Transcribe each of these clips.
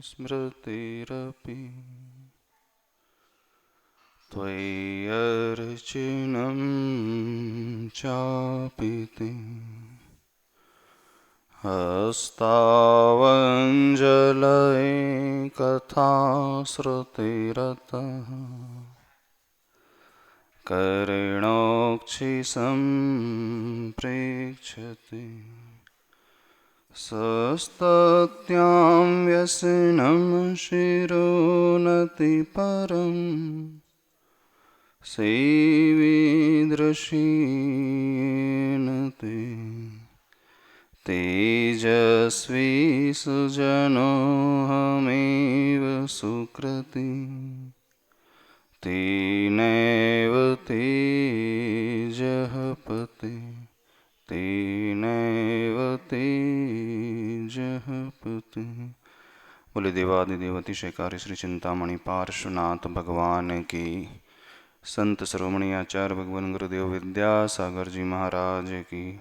स्मृतिरपि त्वय्यर्चिनं चापि ते हस्तावञ्जलये कथाश्रुतिरतः कर्णोक्षिसम्प्रेक्ष्यते सस्तत्यां व्यसनं शिरोनतिपरं सेवीदृशीयेन ते तेजस्वी सुजनोऽहमेव सुकृती तेनैव तेजः पते तेनैव तेजः पते। बोले देवादिदेव अतिशयकारी श्री चिंतामणि पार्श्वनाथ भगवान की, संत शिरोमणि आचार्य भगवान गुरुदेव विद्यासागर जी महाराज की,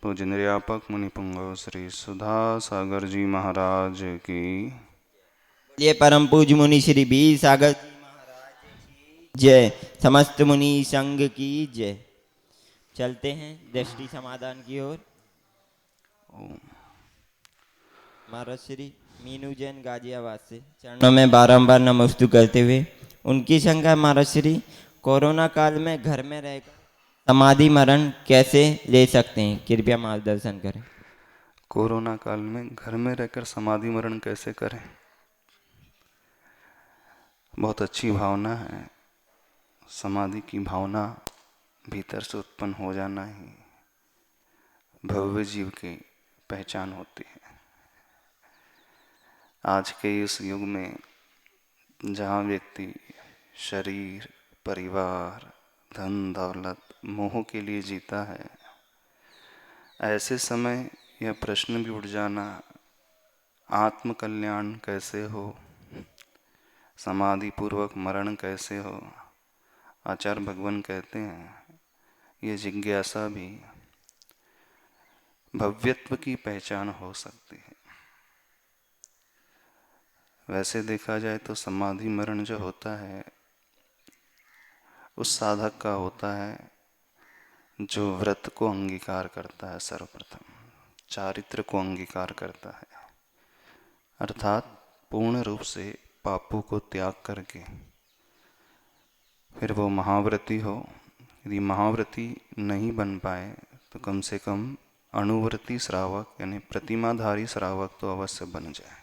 पूज्य निर्यापक मुनि पुंगव श्री सुधा सागर जी महाराज की। ये परम पूज्य मुनि श्री बी सागर जी महाराज की जय। समस्त मुनि संघ की जय। चलते हैं दृष्टि समाधान की ओर। महाराज श्री मीनू जैन गाजियाबाद से चरणों में बारंबार नमस्ते करते हुए उनकी शंका, महाराज श्री कोरोना काल में घर में रहकर समाधि मरण कैसे ले सकते हैं, कृपया मार्गदर्शन करें। कोरोना काल में घर में रहकर समाधि मरण कैसे करें? बहुत अच्छी भावना है। समाधि की भावना भीतर से उत्पन्न हो जाना ही भव्य जीव की पहचान होती है। आज के इस युग में जहाँ व्यक्ति शरीर, परिवार, धन दौलत, मोह के लिए जीता है, ऐसे समय यह प्रश्न भी उठ जाना, आत्म कल्याण कैसे हो, समाधि पूर्वक मरण कैसे हो। आचार्य भगवान कहते हैं ये जिज्ञासा भी भव्यत्व की पहचान हो सकती है। वैसे देखा जाए तो समाधि मरण जो होता है उस साधक का होता है जो व्रत को अंगीकार करता है, सर्वप्रथम चारित्र को अंगीकार करता है, अर्थात पूर्ण रूप से पापों को त्याग करके। फिर वो महाव्रती हो, यदि महाव्रती नहीं बन पाए तो कम से कम अनुव्रती श्रावक यानी प्रतिमाधारी श्रावक तो अवश्य बन जाए,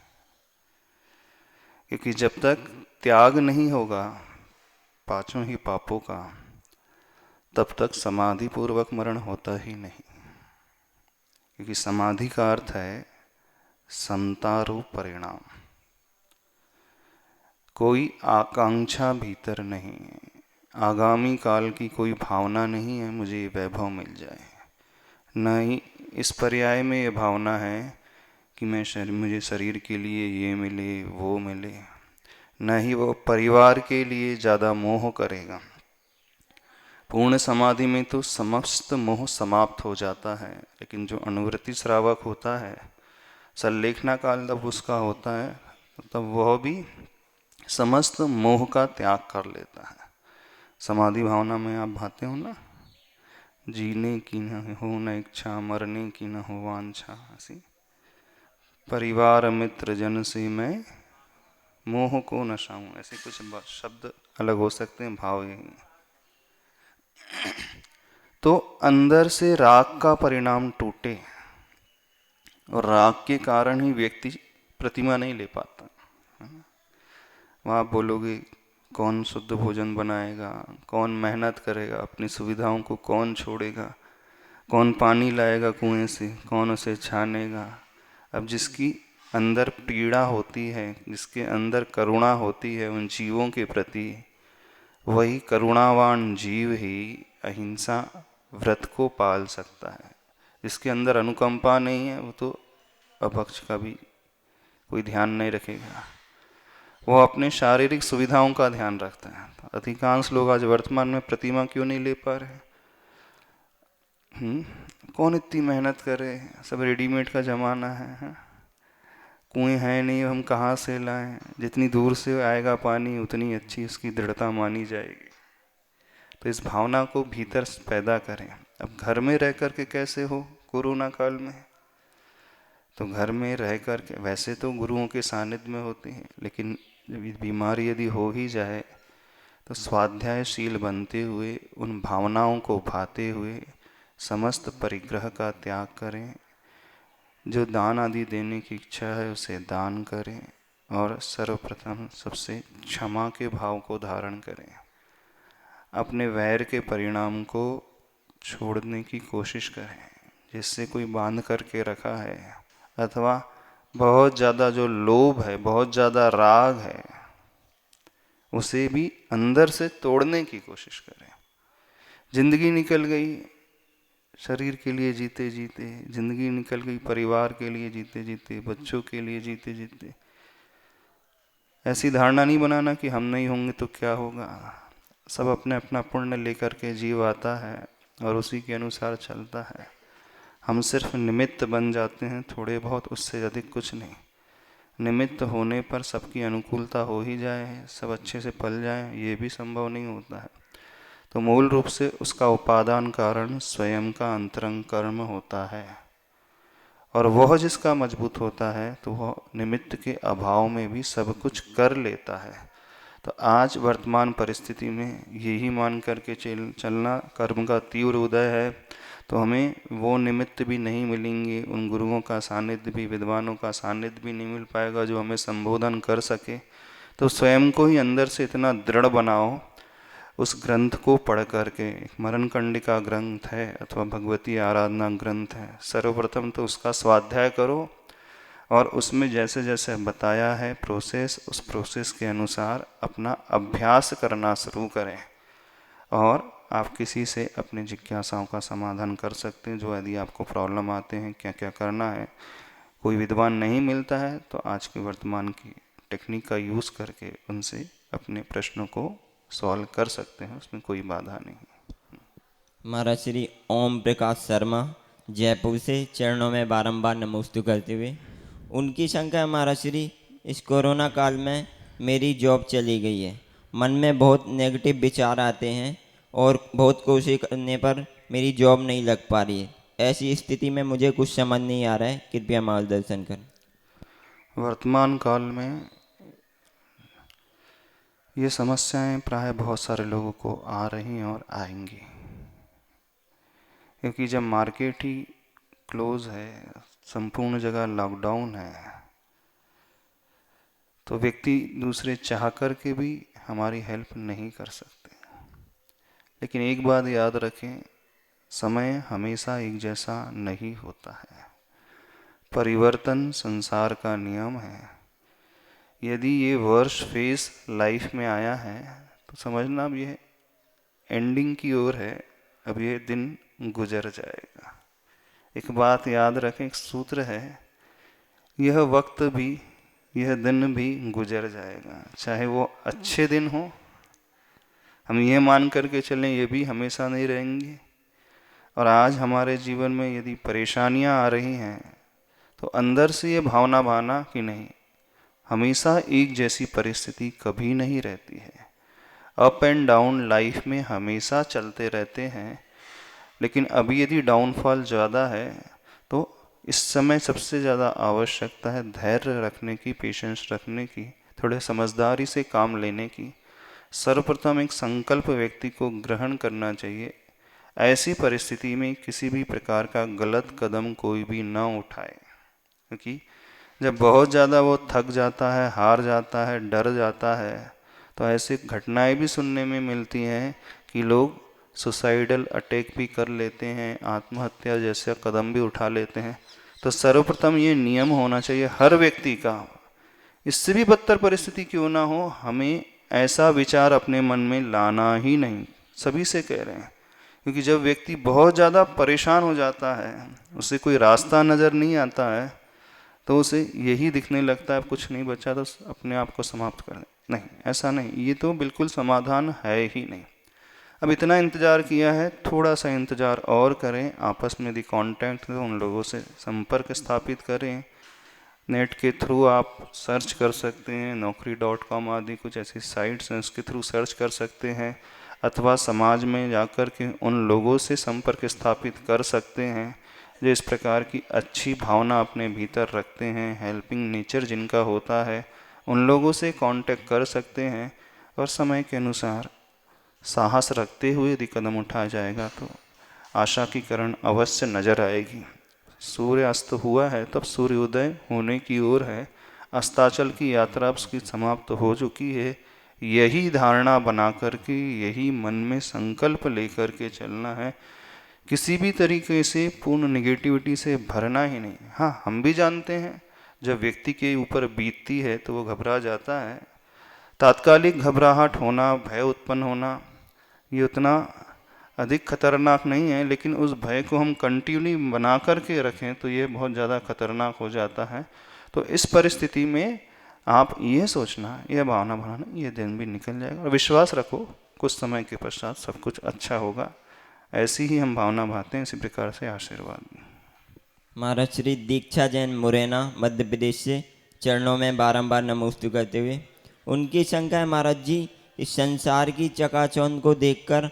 क्योंकि जब तक त्याग नहीं होगा पांचों ही पापों का तब तक समाधि पूर्वक मरण होता ही नहीं। क्योंकि समाधि का अर्थ है समता रूप परिणाम। कोई आकांक्षा भीतर नहीं है, आगामी काल की कोई भावना नहीं है मुझे वैभव मिल जाए, न ही इस पर्याय में ये भावना है कि मुझे शरीर के लिए ये मिले वो मिले, न ही वो परिवार के लिए ज़्यादा मोह करेगा। पूर्ण समाधि में तो समस्त मोह समाप्त हो जाता है, लेकिन जो अनुवृत्ति श्रावक होता है, संलेखना काल जब उसका होता है तब वह भी समस्त मोह का त्याग कर लेता है। समाधि भावना में आप भाते हो ना, जीने की न हो न इच्छा, मरने की न हो वांछा, ऐसी परिवार मित्र जन से मैं मोह को नशाऊं, ऐसे कुछ शब्द अलग हो सकते हैं, भाव यही। तो अंदर से राग का परिणाम टूटे, और राग के कारण ही व्यक्ति प्रतिमा नहीं ले पाता। वहाँ आप बोलोगे कौन शुद्ध भोजन बनाएगा, कौन मेहनत करेगा, अपनी सुविधाओं को कौन छोड़ेगा, कौन पानी लाएगा कुएं से, कौन उसे छानेगा। अब जिसकी अंदर पीड़ा होती है, जिसके अंदर करुणा होती है उन जीवों के प्रति, वही करुणावान जीव ही अहिंसा व्रत को पाल सकता है। जिसके अंदर अनुकंपा नहीं है वो तो अपक्ष का भी कोई ध्यान नहीं रखेगा, वो अपने शारीरिक सुविधाओं का ध्यान रखता है। अधिकांश लोग आज वर्तमान में प्रतिमा क्यों नहीं ले पा रहे? कौन इतनी मेहनत करे, सब रेडीमेड का जमाना है। कुएं हैं नहीं, हम कहाँ से लाएं, जितनी दूर से आएगा पानी उतनी अच्छी उसकी दृढ़ता मानी जाएगी। तो इस भावना को भीतर पैदा करें। अब घर में रह कर के कैसे हो कोरोना काल में, तो घर में रह कर के वैसे तो गुरुओं के सानिध्य में होते हैं, लेकिन जब बीमारी यदि हो ही जाए तो स्वाध्यायशील बनते हुए उन भावनाओं को भाते हुए समस्त परिग्रह का त्याग करें। जो दान आदि देने की इच्छा है उसे दान करें, और सर्वप्रथम सबसे क्षमा के भाव को धारण करें। अपने वैर के परिणाम को छोड़ने की कोशिश करें। जिससे कोई बांध करके रखा है, अथवा बहुत ज़्यादा जो लोभ है, बहुत ज़्यादा राग है, उसे भी अंदर से तोड़ने की कोशिश करें। जिंदगी निकल गई शरीर के लिए जीते जीते, जिंदगी निकल गई परिवार के लिए जीते जीते, बच्चों के लिए जीते जीते। ऐसी धारणा नहीं बनाना कि हम नहीं होंगे तो क्या होगा। सब अपने अपना पुण्य लेकर के जीव आता है और उसी के अनुसार चलता है। हम सिर्फ निमित्त बन जाते हैं थोड़े बहुत, उससे अधिक कुछ नहीं। निमित्त होने पर सबकी अनुकूलता हो ही जाए, सब अच्छे से पल जाए, ये भी संभव नहीं होता है। तो मूल रूप से उसका उपादान कारण स्वयं का अंतरंग कर्म होता है, और वह जिसका मजबूत होता है तो वह निमित्त के अभाव में भी सब कुछ कर लेता है। तो आज वर्तमान परिस्थिति में यही मान करके चलना, कर्म का तीव्र उदय है, तो हमें वो निमित्त भी नहीं मिलेंगे, उन गुरुओं का सानिध्य भी, विद्वानों का सानिध्य भी नहीं मिल पाएगा जो हमें संबोधन कर सके। तो स्वयं को ही अंदर से इतना दृढ़ बनाओ, उस ग्रंथ को पढ़ करके, मरण कंडिका ग्रंथ है अथवा भगवती आराधना ग्रंथ है, सर्वप्रथम तो उसका स्वाध्याय करो, और उसमें जैसे जैसे बताया है प्रोसेस, उस प्रोसेस के अनुसार अपना अभ्यास करना शुरू करें। और आप किसी से अपनी जिज्ञासाओं का समाधान कर सकते हैं, जो यदि आपको प्रॉब्लम आते हैं क्या क्या करना है। कोई विद्वान नहीं मिलता है तो आज के वर्तमान की टेक्निक का यूज़ करके उनसे अपने प्रश्नों को सॉल्व कर सकते हैं, उसमें कोई बाधा नहीं। महाराज श्री ओम प्रकाश शर्मा जयपुर से चरणों में बारंबार नमोस्तु करते हुए, उनकी शंका है महाराज श्री, इस कोरोना काल में मेरी जॉब चली गई है, मन में बहुत नेगेटिव विचार आते हैं और बहुत कोशिश करने पर मेरी जॉब नहीं लग पा रही है। ऐसी स्थिति में मुझे कुछ समझ नहीं आ रहा है, कृपया मार्गदर्शन करें। वर्तमान काल में ये समस्याएं प्राय बहुत सारे लोगों को आ रही हैं और आएंगी, क्योंकि जब मार्केट ही क्लोज है, संपूर्ण जगह लॉकडाउन है, तो व्यक्ति दूसरे चाह कर के भी हमारी हेल्प नहीं कर सकते। लेकिन एक बात याद रखें, समय हमेशा एक जैसा नहीं होता है। परिवर्तन संसार का नियम है। यदि ये वर्ष फेस लाइफ में आया है तो समझना अब ये एंडिंग की ओर है, अब ये दिन गुजर जाएगा। एक बात याद रखें, एक सूत्र है, यह वक्त भी, यह दिन भी गुजर जाएगा। चाहे वो अच्छे दिन हो, हम ये मान करके चलें ये भी हमेशा नहीं रहेंगे। और आज हमारे जीवन में यदि परेशानियां आ रही हैं तो अंदर से ये भावना भाना कि नहीं, हमेशा एक जैसी परिस्थिति कभी नहीं रहती है। अप एंड डाउन लाइफ में हमेशा चलते रहते हैं। लेकिन अभी यदि डाउनफॉल ज़्यादा है तो इस समय सबसे ज़्यादा आवश्यकता है धैर्य रखने की, पेशेंस रखने की, थोड़े समझदारी से काम लेने की। सर्वप्रथम एक संकल्प व्यक्ति को ग्रहण करना चाहिए। ऐसी परिस्थिति में किसी भी प्रकार का गलत कदम कोई भी न उठाए, क्योंकि जब बहुत ज़्यादा वो थक जाता है, हार जाता है, डर जाता है, तो ऐसी घटनाएं भी सुनने में मिलती हैं कि लोग सुसाइडल अटैक भी कर लेते हैं, आत्महत्या जैसे कदम भी उठा लेते हैं। तो सर्वप्रथम ये नियम होना चाहिए हर व्यक्ति का, इससे भी बदतर परिस्थिति क्यों ना हो, हमें ऐसा विचार अपने मन में लाना ही नहीं। सभी से कह रहे हैं, क्योंकि जब व्यक्ति बहुत ज़्यादा परेशान हो जाता है, उसे कोई रास्ता नज़र नहीं आता है, तो उसे यही दिखने लगता है कुछ नहीं बचा तो अपने आप को समाप्त कर दे। नहीं, ऐसा नहीं, ये तो बिल्कुल समाधान है ही नहीं। अब इतना इंतज़ार किया है, थोड़ा सा इंतज़ार और करें, आपस में यदि कांटेक्ट है उन लोगों से संपर्क स्थापित करें, नेट के थ्रू आप सर्च कर सकते हैं, naukri.com आदि कुछ ऐसी साइट्स हैं, उसके थ्रू सर्च कर सकते हैं, अथवा समाज में जाकर के उन लोगों से संपर्क स्थापित कर सकते हैं जो इस प्रकार की अच्छी भावना अपने भीतर रखते हैं, हेल्पिंग नेचर जिनका होता है, उन लोगों से कांटेक्ट कर सकते हैं। और समय के अनुसार साहस रखते हुए यदि कदम उठाया जाएगा तो आशा की किरण अवश्य नजर आएगी। सूर्य अस्त हुआ है तब सूर्योदय होने की ओर है, अस्ताचल की यात्रा उसकी समाप्त हो चुकी है। यही धारणा बना करके, यही मन में संकल्प लेकर के चलना है, किसी भी तरीके से पूर्ण निगेटिविटी से भरना ही नहीं। हाँ, हम भी जानते हैं जब व्यक्ति के ऊपर बीतती है तो वो घबरा जाता है। तात्कालिक घबराहट होना, भय उत्पन्न होना, ये उतना अधिक खतरनाक नहीं है, लेकिन उस भय को हम कंटिन्यू बना करके रखें तो ये बहुत ज़्यादा खतरनाक हो जाता है। तो इस परिस्थिति में आप ये सोचना, ये भावना बनाना, ये दिन भी निकल जाएगा और विश्वास रखो कुछ समय के पश्चात सब कुछ अच्छा होगा। ऐसी ही हम भावना भाते हैं, इसी प्रकार से आशीर्वाद। महाराज श्री दीक्षा जैन मुरैना मध्य प्रदेश से चरणों में बारंबार नमोस्तु करते हुए उनकी शंका है महाराज जी, इस संसार की चकाचौंध को देखकर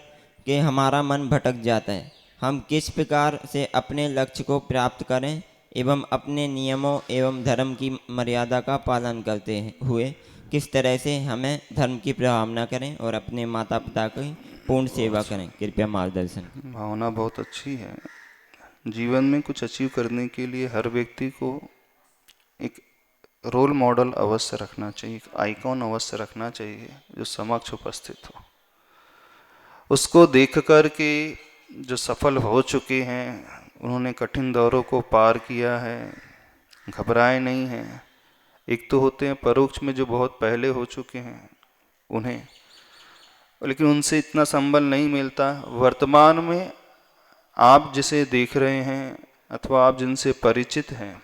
कि हमारा मन भटक जाता है, हम किस प्रकार से अपने लक्ष्य को प्राप्त करें एवं अपने नियमों एवं धर्म की मर्यादा का पालन करते हुए किस तरह से हमें धर्म की प्रभावना करें और अपने माता पिता की पूर्ण सेवा करें, कृपया मार्गदर्शन। भावना बहुत अच्छी है। जीवन में कुछ अचीव करने के लिए हर व्यक्ति को एक रोल मॉडल अवश्य रखना चाहिए, एक आइकॉन अवश्य रखना चाहिए जो समक्ष उपस्थित हो। उसको देख कर के जो सफल हो चुके हैं, उन्होंने कठिन दौरों को पार किया है, घबराए नहीं हैं। एक तो होते हैं परोक्ष में जो बहुत पहले हो चुके हैं उन्हें, लेकिन उनसे इतना संबल नहीं मिलता। वर्तमान में आप जिसे देख रहे हैं अथवा आप जिनसे परिचित हैं,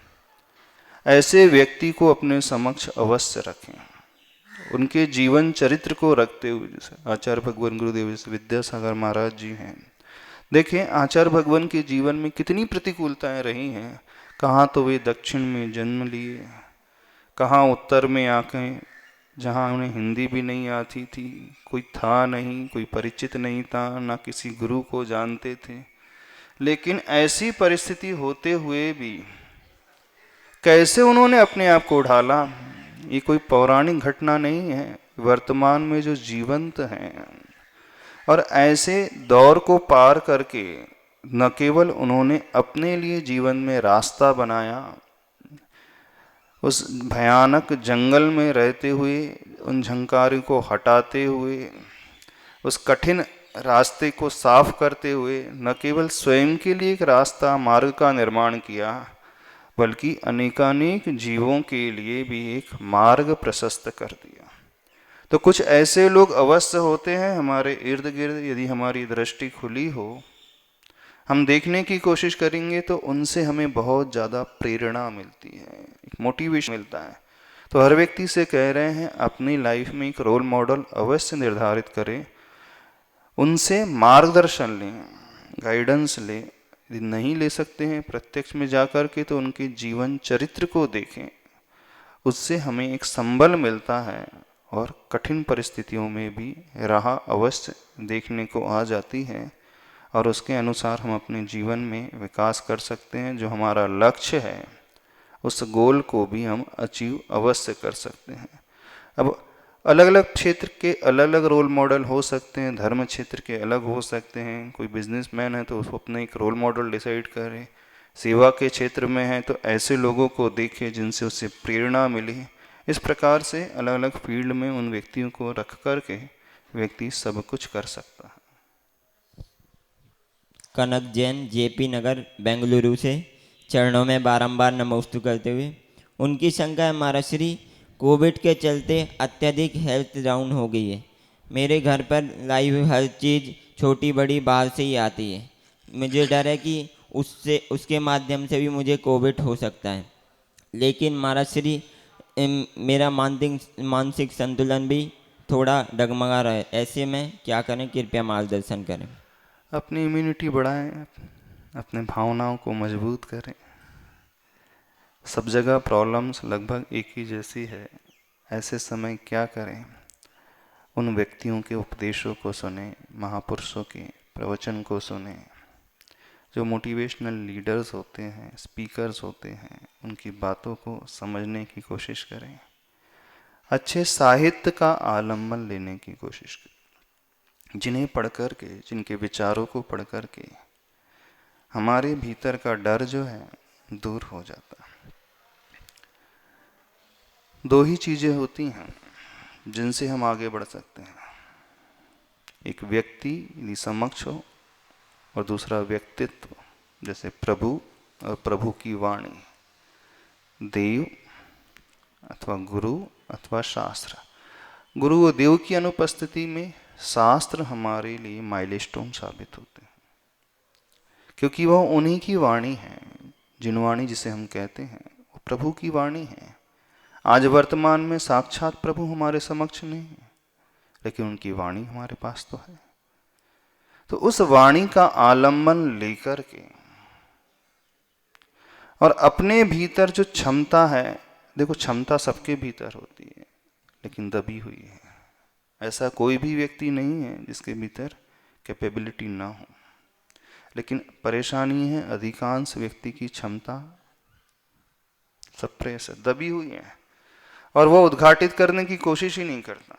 ऐसे व्यक्ति को अपने समक्ष अवश्य रखें। उनके जीवन चरित्र को रखते हुए, जैसे आचार्य भगवान गुरुदेव जैसे विद्यासागर महाराज जी हैं, देखें आचार्य भगवान के जीवन में कितनी प्रतिकूलताएं रही हैं। कहाँ तो वे दक्षिण में जन्म लिए, कहाँ उत्तर में आके जहाँ उन्हें हिंदी भी नहीं आती थी, कोई था नहीं, कोई परिचित नहीं था, ना किसी गुरु को जानते थे। लेकिन ऐसी परिस्थिति होते हुए भी कैसे उन्होंने अपने आप को ढाला, ये कोई पौराणिक घटना नहीं है, वर्तमान में जो जीवंत हैं। और ऐसे दौर को पार करके न केवल उन्होंने अपने लिए जीवन में रास्ता बनाया, उस भयानक जंगल में रहते हुए, उन झंकारों को हटाते हुए, उस कठिन रास्ते को साफ करते हुए न केवल स्वयं के लिए एक रास्ता मार्ग का निर्माण किया, बल्कि अनेकानेक जीवों के लिए भी एक मार्ग प्रशस्त कर दिया। तो कुछ ऐसे लोग अवश्य होते हैं हमारे इर्द गिर्द, यदि हमारी दृष्टि खुली हो, हम देखने की कोशिश करेंगे तो उनसे हमें बहुत ज़्यादा प्रेरणा मिलती है, एक मोटिवेशन मिलता है। तो हर व्यक्ति से कह रहे हैं अपनी लाइफ में एक रोल मॉडल अवश्य निर्धारित करें, उनसे मार्गदर्शन लें, गाइडेंस लें। यदि नहीं ले सकते हैं प्रत्यक्ष में जाकर के, तो उनके जीवन चरित्र को देखें, उससे हमें एक संबल मिलता है और कठिन परिस्थितियों में भी राह अवश्य देखने को आ जाती है और उसके अनुसार हम अपने जीवन में विकास कर सकते हैं। जो हमारा लक्ष्य है उस गोल को भी हम अचीव अवश्य कर सकते हैं। अब अलग अलग क्षेत्र के अलग अलग रोल मॉडल हो सकते हैं, धर्म क्षेत्र के अलग हो सकते हैं। कोई बिजनेसमैन है तो उसको अपना एक रोल मॉडल डिसाइड करे, सेवा के क्षेत्र में है तो ऐसे लोगों को देखे जिनसे उससे प्रेरणा मिली। इस प्रकार से अलग अलग फील्ड में उन व्यक्तियों को रख करके व्यक्ति सब कुछ कर सकता है। कनक जैन जेपी नगर बेंगलुरु से चरणों में बारंबार नमोस्तु करते हुए उनकी शंका है महाराज श्री, कोविड के चलते अत्यधिक हेल्थ डाउन हो गई है। मेरे घर पर लाई हुई हर चीज़ छोटी बड़ी बाहर से ही आती है। मुझे डर है कि उसके माध्यम से भी मुझे कोविड हो सकता है। लेकिन महाराज श्री मेरा मानसिक संतुलन भी थोड़ा डगमगा रहा है, ऐसे में क्या करें, कृपया मार्गदर्शन करें। अपनी इम्यूनिटी बढ़ाएं, अपने भावनाओं को मजबूत करें, सब जगह प्रॉब्लम्स लगभग एक ही जैसी है। ऐसे समय क्या करें? उन व्यक्तियों के उपदेशों को सुने, महापुरुषों के प्रवचन को सुने, जो मोटिवेशनल लीडर्स होते हैं, स्पीकर्स होते हैं, उनकी बातों को समझने की कोशिश करें। अच्छे साहित्य का आलम्बन लेने की कोशिश करें, जिन्हें पढ़ कर के, जिनके विचारों को पढ़ कर के हमारे भीतर का डर जो है दूर हो जाता है। दो ही चीज़ें होती हैं जिनसे हम आगे बढ़ सकते हैं। एक व्यक्ति यदि समक्ष हो और दूसरा व्यक्तित्व, जैसे प्रभु और प्रभु की वाणी, देव अथवा गुरु अथवा शास्त्र। गुरु और देव की अनुपस्थिति में शास्त्र हमारे लिए माइलस्टोन साबित होते हैं, क्योंकि वह उन्हीं की वाणी है। जिन वाणी जिसे हम कहते हैं वो प्रभु की वाणी है। आज वर्तमान में साक्षात प्रभु हमारे समक्ष नहीं है, लेकिन उनकी वाणी हमारे पास तो है। तो उस वाणी का आलम्बन लेकर के और अपने भीतर जो क्षमता है, देखो क्षमता सबके भीतर होती है, लेकिन दबी हुई है। ऐसा कोई भी व्यक्ति नहीं है जिसके भीतर कैपेबिलिटी ना हो, लेकिन परेशानी है अधिकांश व्यक्ति की क्षमता सप्रेस है, दबी हुई है, और वो उद्घाटित करने की कोशिश ही नहीं करता।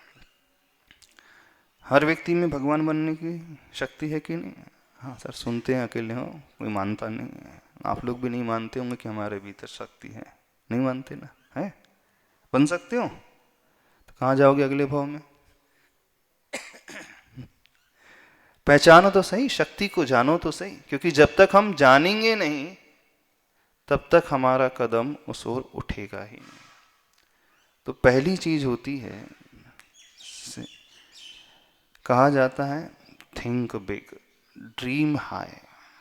हर व्यक्ति में भगवान बनने की शक्ति है कि नहीं? हाँ सर, सुनते हैं अकेले हो, कोई मानता नहीं है। आप लोग भी नहीं मानते होंगे कि हमारे भीतर शक्ति है, नहीं मानते ना? है, बन सकते हो तो कहाँ जाओगे अगले भाव में? पहचानो तो सही, शक्ति को जानो तो सही, क्योंकि जब तक हम जानेंगे नहीं तब तक हमारा कदम उस ओर उठेगा ही नहीं। तो पहली चीज होती है, कहा जाता है थिंक बिग, ड्रीम हाई।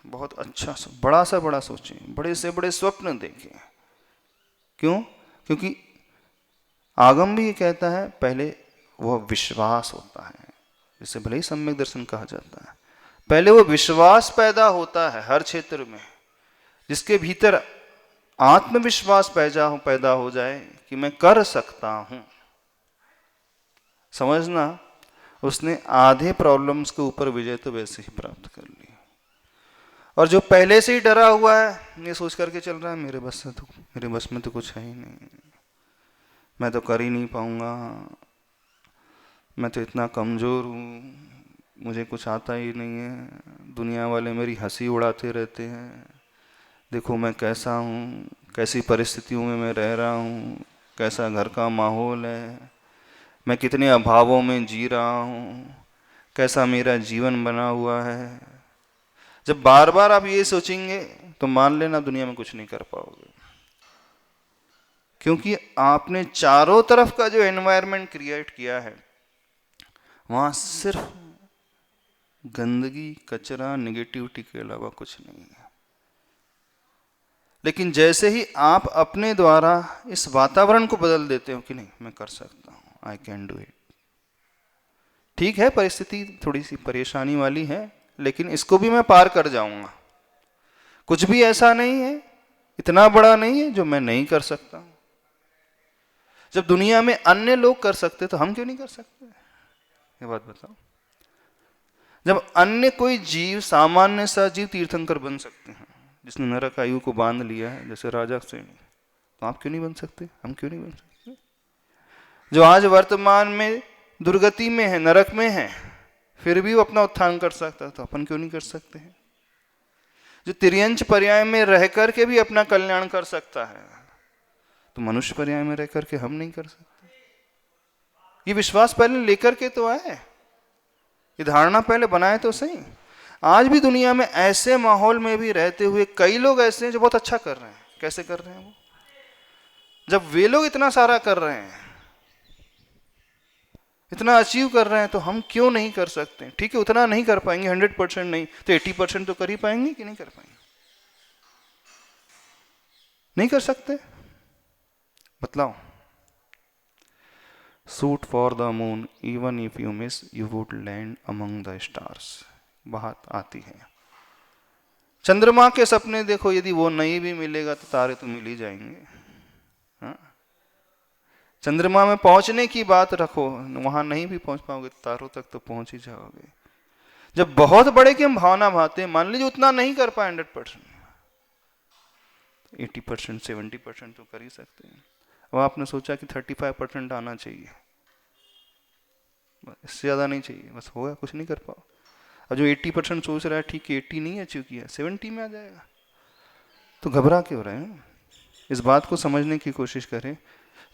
बहुत अच्छा बड़ा सोचें, बड़े से बड़े स्वप्न देखें। क्यों? क्योंकि आगम भी ये कहता है, पहले वह विश्वास होता है, जिसे भले ही सम्यक दर्शन कहा जाता है। पहले वो विश्वास पैदा होता है हर क्षेत्र में। जिसके भीतर आत्मविश्वास पैदा हो जाए कि मैं कर सकता हूं, समझना उसने आधे प्रॉब्लम्स के ऊपर विजय तो वैसे ही प्राप्त कर ली। और जो पहले से ही डरा हुआ है, ये सोच करके चल रहा है मेरे बस में तो कुछ है ही नहीं, मैं तो कर ही नहीं पाऊंगा, मैं तो इतना कमजोर हूँ, मुझे कुछ आता ही नहीं है, दुनिया वाले मेरी हंसी उड़ाते रहते हैं, देखो मैं कैसा हूँ, कैसी परिस्थितियों में मैं रह रहा हूँ, कैसा घर का माहौल है, मैं कितने अभावों में जी रहा हूँ, कैसा मेरा जीवन बना हुआ है। जब बार बार आप ये सोचेंगे तो मान लेना दुनिया में कुछ नहीं कर पाओगे, क्योंकि आपने चारों तरफ का जो एनवायरनमेंट क्रिएट किया है वहां सिर्फ गंदगी, कचरा, नेगेटिविटी के अलावा कुछ नहीं है। लेकिन जैसे ही आप अपने द्वारा इस वातावरण को बदल देते हो कि नहीं मैं कर सकता हूं, आई कैन डू इट। ठीक है, परिस्थिति थोड़ी सी परेशानी वाली है, लेकिन इसको भी मैं पार कर जाऊंगा। कुछ भी ऐसा नहीं है, इतना बड़ा नहीं है जो मैं नहीं कर सकता। जब दुनिया में अन्य लोग कर सकते तो हम क्यों नहीं कर सकते? ये बात बताओ। जब अन्य कोई जीव, सामान्य सा जीव तीर्थंकर बन सकते हैं, जिसने नरक आयु को बांध लिया है, जैसे राजा श्रेणी, तो आप क्यों नहीं बन सकते? हम क्यों नहीं बन सकते? जो आज वर्तमान में दुर्गति में है, नरक में है, फिर भी वो अपना उत्थान कर सकता है, तो अपन क्यों नहीं कर सकते हैं? जो तिर्यंच पर्याय में रह करके भी अपना कल्याण कर सकता है, तो मनुष्य पर्याय में रह करके हम नहीं कर सकते? ये विश्वास पहले लेकर के तो आए, ये धारणा पहले बनाए तो सही। आज भी दुनिया में ऐसे माहौल में भी रहते हुए कई लोग ऐसे हैं जो बहुत अच्छा कर रहे हैं। कैसे कर रहे हैं वो? जब वे लोग इतना सारा कर रहे हैं, इतना अचीव कर रहे हैं, तो हम क्यों नहीं कर सकते? ठीक है, उतना नहीं कर पाएंगे, 100% नहीं तो 80% तो कर ही पाएंगे कि नहीं कर पाएंगे? नहीं कर सकते? बतलाओ। Shoot for the moon, even if you miss you would land among the stars. बात आती है। चंद्रमा के सपने देखो, यदि वो नहीं भी मिलेगा तो तारे तो मिल ही जाएंगे। चंद्रमा में पहुंचने की बात रखो, वहां नहीं भी पहुंच पाओगे, तारों तक तो पहुंच ही जाओगे। जब बहुत बड़े की हम भावना भाते हैं, मान लीजिए उतना नहीं कर पाए 100%, 80%, 70% तो कर ही सकते हैं। अब आपने सोचा कि 35% आना चाहिए, इससे ज़्यादा नहीं चाहिए, बस होगा, कुछ नहीं कर पाओ। अब जो 80% सोच रहा है, ठीक है 80 नहीं अचीव किया, 70 में आ जाएगा, तो घबरा क्यों रहे हैं? इस बात को समझने की कोशिश करें,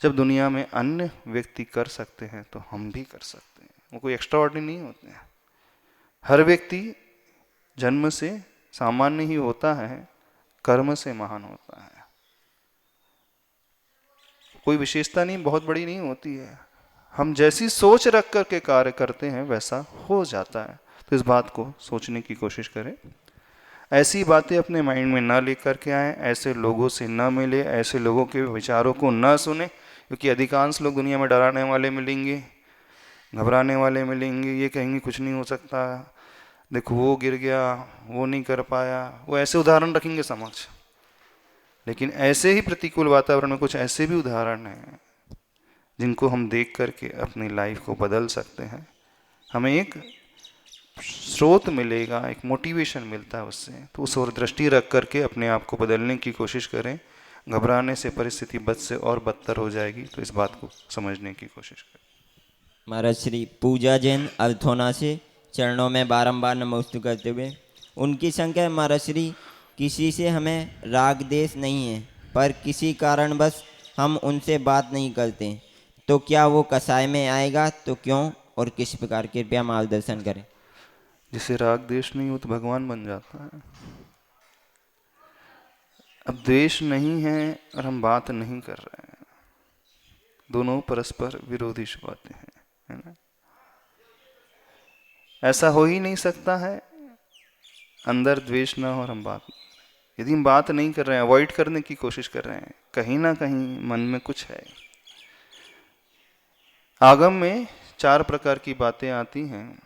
जब दुनिया में अन्य व्यक्ति कर सकते हैं तो हम भी कर सकते हैं। वो कोई एक्स्ट्रा ऑर्डिनरी नहीं होते हैं। हर व्यक्ति जन्म से सामान्य ही होता है, कर्म से महान होता है। कोई विशेषता नहीं, बहुत बड़ी नहीं होती है। हम जैसी सोच रख कर के कार्य करते हैं वैसा हो जाता है। तो इस बात को सोचने की कोशिश करें, ऐसी बातें अपने माइंड में ना लेकर के आए, ऐसे लोगों से ना मिले, ऐसे लोगों के विचारों को ना सुने, क्योंकि अधिकांश लोग दुनिया में डराने वाले मिलेंगे, घबराने वाले मिलेंगे। ये कहेंगे कुछ नहीं हो सकता, देखो वो गिर गया, वो नहीं कर पाया, वो ऐसे उदाहरण रखेंगे समक्ष। लेकिन ऐसे ही प्रतिकूल वातावरण में कुछ ऐसे भी उदाहरण हैं जिनको हम देख करके अपनी लाइफ को बदल सकते हैं। हमें एक स्रोत मिलेगा, एक मोटिवेशन मिलता है उससे। तो उस ओर दृष्टि रख करके अपने आप को बदलने की कोशिश करें। घबराने से परिस्थिति बद से और बदतर हो जाएगी, तो इस बात को समझने की कोशिश करें। महाराज श्री पूजा जैन अल्थोना से चरणों में बारंबार नमोस्तु करते हुए, उनकी संख्या महाराज श्री किसी से हमें राग देश नहीं है, पर किसी कारणवश हम उनसे बात नहीं करते, तो क्या वो कसाय में आएगा? तो क्यों और किस प्रकार? कृपया मार्गदर्शन करें। जिसे राग द्वेष नहीं हो तो भगवान बन जाता है। अब द्वेष नहीं है और हम बात नहीं कर रहे हैं, दोनों परस्पर विरोधी बातें हैं, है ना? ऐसा हो ही नहीं सकता है, अंदर द्वेष ना हो और हम बात। यदि हम बात नहीं कर रहे हैं, अवॉइड करने की कोशिश कर रहे हैं, कहीं ना कहीं मन में कुछ है। आगम में 4 प्रकार की बातें आती हैं।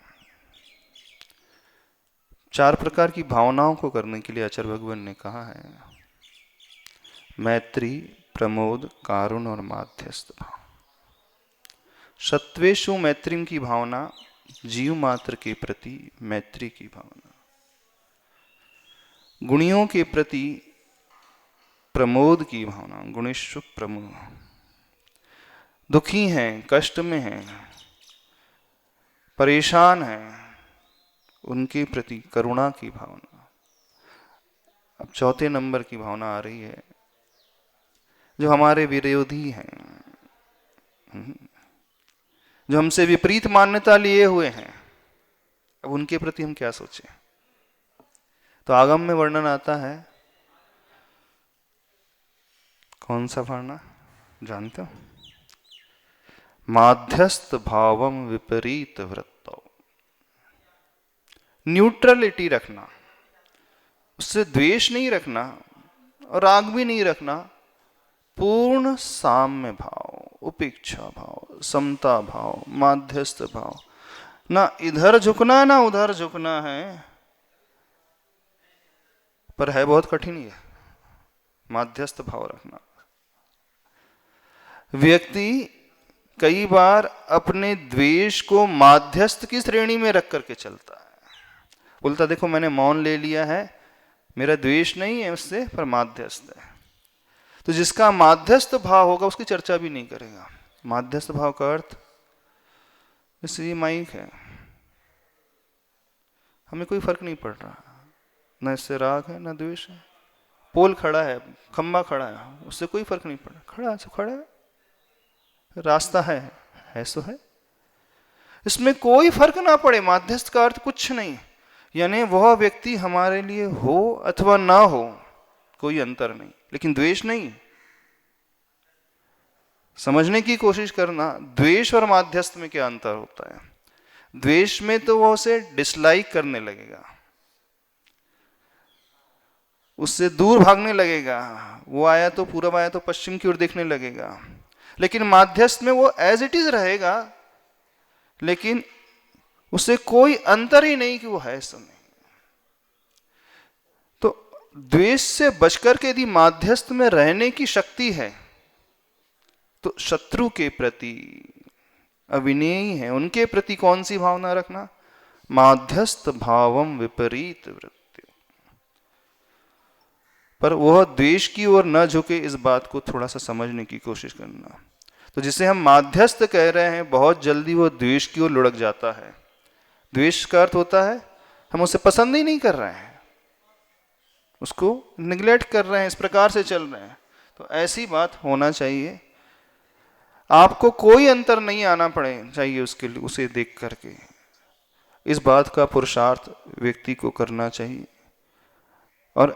4 प्रकार की भावनाओं को करने के लिए आचार्य भगवान ने कहा है, मैत्री, प्रमोद, कारुण और माध्यस्थ भाव। सत्वेषु मैत्रीम की भावना, जीव मात्र के प्रति मैत्री की भावना। गुणियों के प्रति प्रमोद की भावना, गुणेशु प्रमोद। दुखी हैं, कष्ट में हैं, परेशान हैं, उनके प्रति करुणा की भावना। अब 4थे नंबर की भावना आ रही है, जो हमारे विरोधी हैं, जो हमसे विपरीत मान्यता लिए हुए हैं, अब उनके प्रति हम क्या सोचें? तो आगम में वर्णन आता है, कौन सा भावना जानते हो? माध्यस्थ भावम विपरीत वृत्तौ। न्यूट्रलिटी रखना, उससे द्वेष नहीं रखना और राग भी नहीं रखना, पूर्ण साम्य भाव, उपेक्षा भाव, समता भाव, माध्यस्थ भाव। ना इधर झुकना ना उधर झुकना है, पर है बहुत कठिन है माध्यस्थ भाव रखना। व्यक्ति कई बार अपने द्वेष को माध्यस्थ की श्रेणी में रख करके चलता है। बोलता देखो मैंने मौन ले लिया है, मेरा द्वेष नहीं है उससे, पर माध्यस्थ है। तो जिसका माध्यस्थ भाव होगा उसकी चर्चा भी नहीं करेगा। माध्यस्थ भाव का अर्थ, जैसे ये माइक है, हमें कोई फर्क नहीं पड़ रहा, न इससे राग है न द्वेष है। पोल खड़ा है, खंबा खड़ा है, उससे कोई फर्क नहीं पड़ रहा, खड़ा है सो खड़ा है, रास्ता है सो है, इसमें कोई फर्क ना पड़े। माध्यस्थ का अर्थ कुछ नहीं, यानी वह व्यक्ति हमारे लिए हो अथवा ना हो, कोई अंतर नहीं, लेकिन द्वेष नहीं। समझने की कोशिश करना, द्वेष और माध्यस्थ में क्या अंतर होता है। द्वेष में तो वो उसे डिसलाइक करने लगेगा, उससे दूर भागने लगेगा, वो आया तो पूरब आया तो पश्चिम की ओर देखने लगेगा। लेकिन माध्यस्थ में वो एज इट इज रहेगा, लेकिन उससे कोई अंतर ही नहीं कि वो है समय। तो द्वेष से बचकर के यदि माध्यस्थ में रहने की शक्ति है तो शत्रु के प्रति अविनेयी है, उनके प्रति कौन सी भावना रखना? माध्यस्थ भावम विपरीत वृत्ति। पर वह द्वेष की ओर न झुके, इस बात को थोड़ा सा समझने की कोशिश करना। तो जिसे हम माध्यस्थ कह रहे हैं, बहुत जल्दी वो द्वेष की ओर लुढ़क जाता है। द्वेष का अर्थ होता है हम उसे पसंद ही नहीं कर रहे हैं, उसको निग्लेक्ट कर रहे हैं, इस प्रकार से चल रहे हैं। तो ऐसी बात होना चाहिए, आपको कोई अंतर नहीं आना पड़े चाहिए उसके लिए, उसे देख करके। इस बात का पुरुषार्थ व्यक्ति को करना चाहिए। और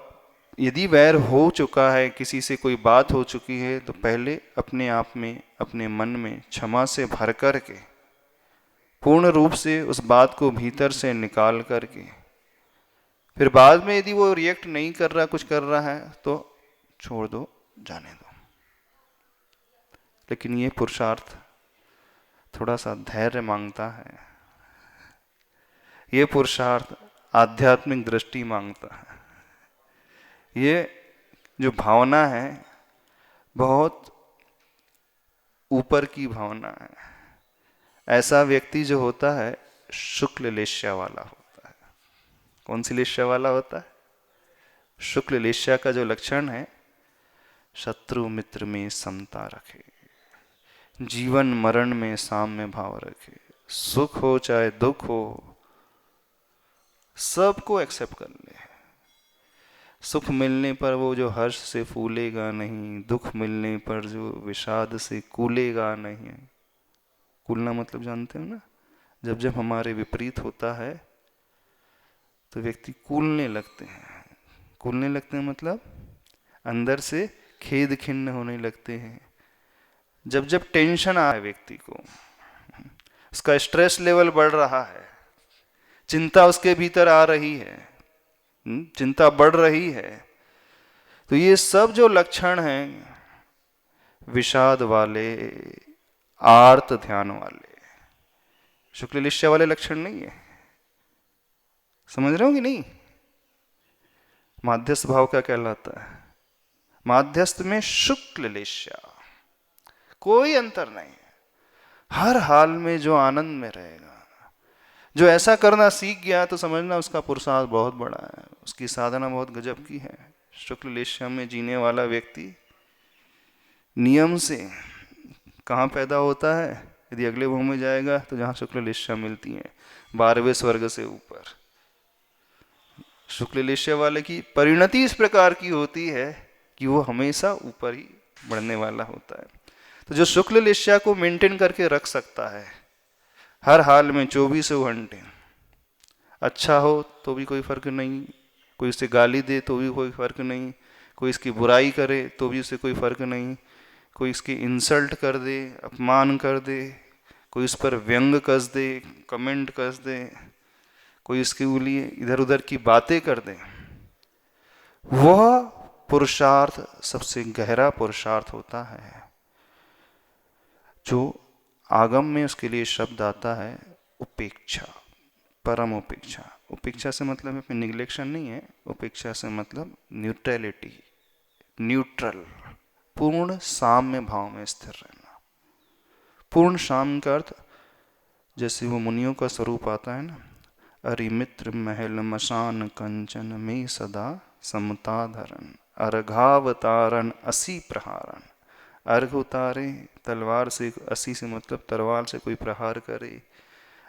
यदि वैर हो चुका है, किसी से कोई बात हो चुकी है, तो पहले अपने आप में, अपने मन में क्षमा से भर करके, पूर्ण रूप से उस बात को भीतर से निकाल करके, फिर बाद में यदि वो रिएक्ट नहीं कर रहा, कुछ कर रहा है, तो छोड़ दो, जाने दो। लेकिन ये पुरुषार्थ थोड़ा सा धैर्य मांगता है, ये पुरुषार्थ आध्यात्मिक दृष्टि मांगता है। ये जो भावना है बहुत ऊपर की भावना है। ऐसा व्यक्ति जो होता है शुक्ल लेश्या वाला होता है। कौन सी लेश्या वाला होता है? शुक्ल लेश्या का जो लक्षण है, शत्रु मित्र में समता रखे, जीवन मरण में साम्य भाव रखे, सुख हो चाहे दुख हो सबको एक्सेप्ट कर ले। सुख मिलने पर वो जो हर्ष से फूलेगा नहीं, दुख मिलने पर जो विषाद से कूलेगा नहीं। कूलना मतलब जानते हो ना, जब जब हमारे विपरीत होता है तो व्यक्ति कूलने लगते हैं। कूलने लगते हैं मतलब अंदर से खेद खिन्न होने लगते हैं। जब जब टेंशन आ है व्यक्ति को, उसका स्ट्रेस लेवल बढ़ रहा है, चिंता उसके भीतर आ रही है, चिंता बढ़ रही है, तो ये सब जो लक्षण हैं विषाद वाले, आर्त ध्यान वाले, शुक्ल लेश्या वाले लक्षण नहीं है। समझ रहे हो कि नहीं? माध्यस्थ भाव क्या कहलाता है? माध्यस्थ में शुक्ल लेश्या, कोई अंतर नहीं है। हर हाल में जो आनंद में रहेगा, जो ऐसा करना सीख गया, तो समझना उसका पुरुषार्थ बहुत बड़ा है, उसकी साधना बहुत गजब की है। शुक्ल लेश्या में जीने वाला व्यक्ति नियम से कहाँ पैदा होता है? यदि अगले भाव में जाएगा तो जहाँ शुक्ल लेश्या मिलती है, 12वें स्वर्ग से ऊपर। शुक्ल लेश्या वाले की परिणति इस प्रकार की होती है कि वो हमेशा ऊपर ही बढ़ने वाला होता है। तो जो शुक्ल लेश्या को मेंटेन करके रख सकता है हर हाल में 24 घंटे, अच्छा हो तो भी कोई फर्क नहीं, कोई उसे गाली दे तो भी कोई फर्क नहीं, कोई इसकी बुराई करे तो भी उसे कोई फर्क नहीं, कोई इसकी इंसल्ट कर दे, अपमान कर दे, कोई इस पर व्यंग कस दे, कमेंट कस दे, कोई इसके लिए इधर उधर की बातें कर दे, वह पुरुषार्थ सबसे गहरा पुरुषार्थ होता है। जो आगम में उसके लिए शब्द आता है उपेक्षा, परम उपेक्षा। उपेक्षा से मतलब है निग्लेक्शन नहीं है, उपेक्षा से मतलब न्यूट्रलिटी, न्यूट्रल, पूर्ण साम्य भाव में स्थिर रहना। पूर्ण साम्य का अर्थ जैसे वो मुनियों का स्वरूप आता है ना, अरिमित्र महल मशान कंचन में सदा समता धरन, अर्घावतारण असी प्रहारन। अर्घ उतारे तलवार से, असी से मतलब तलवार से कोई प्रहार करे।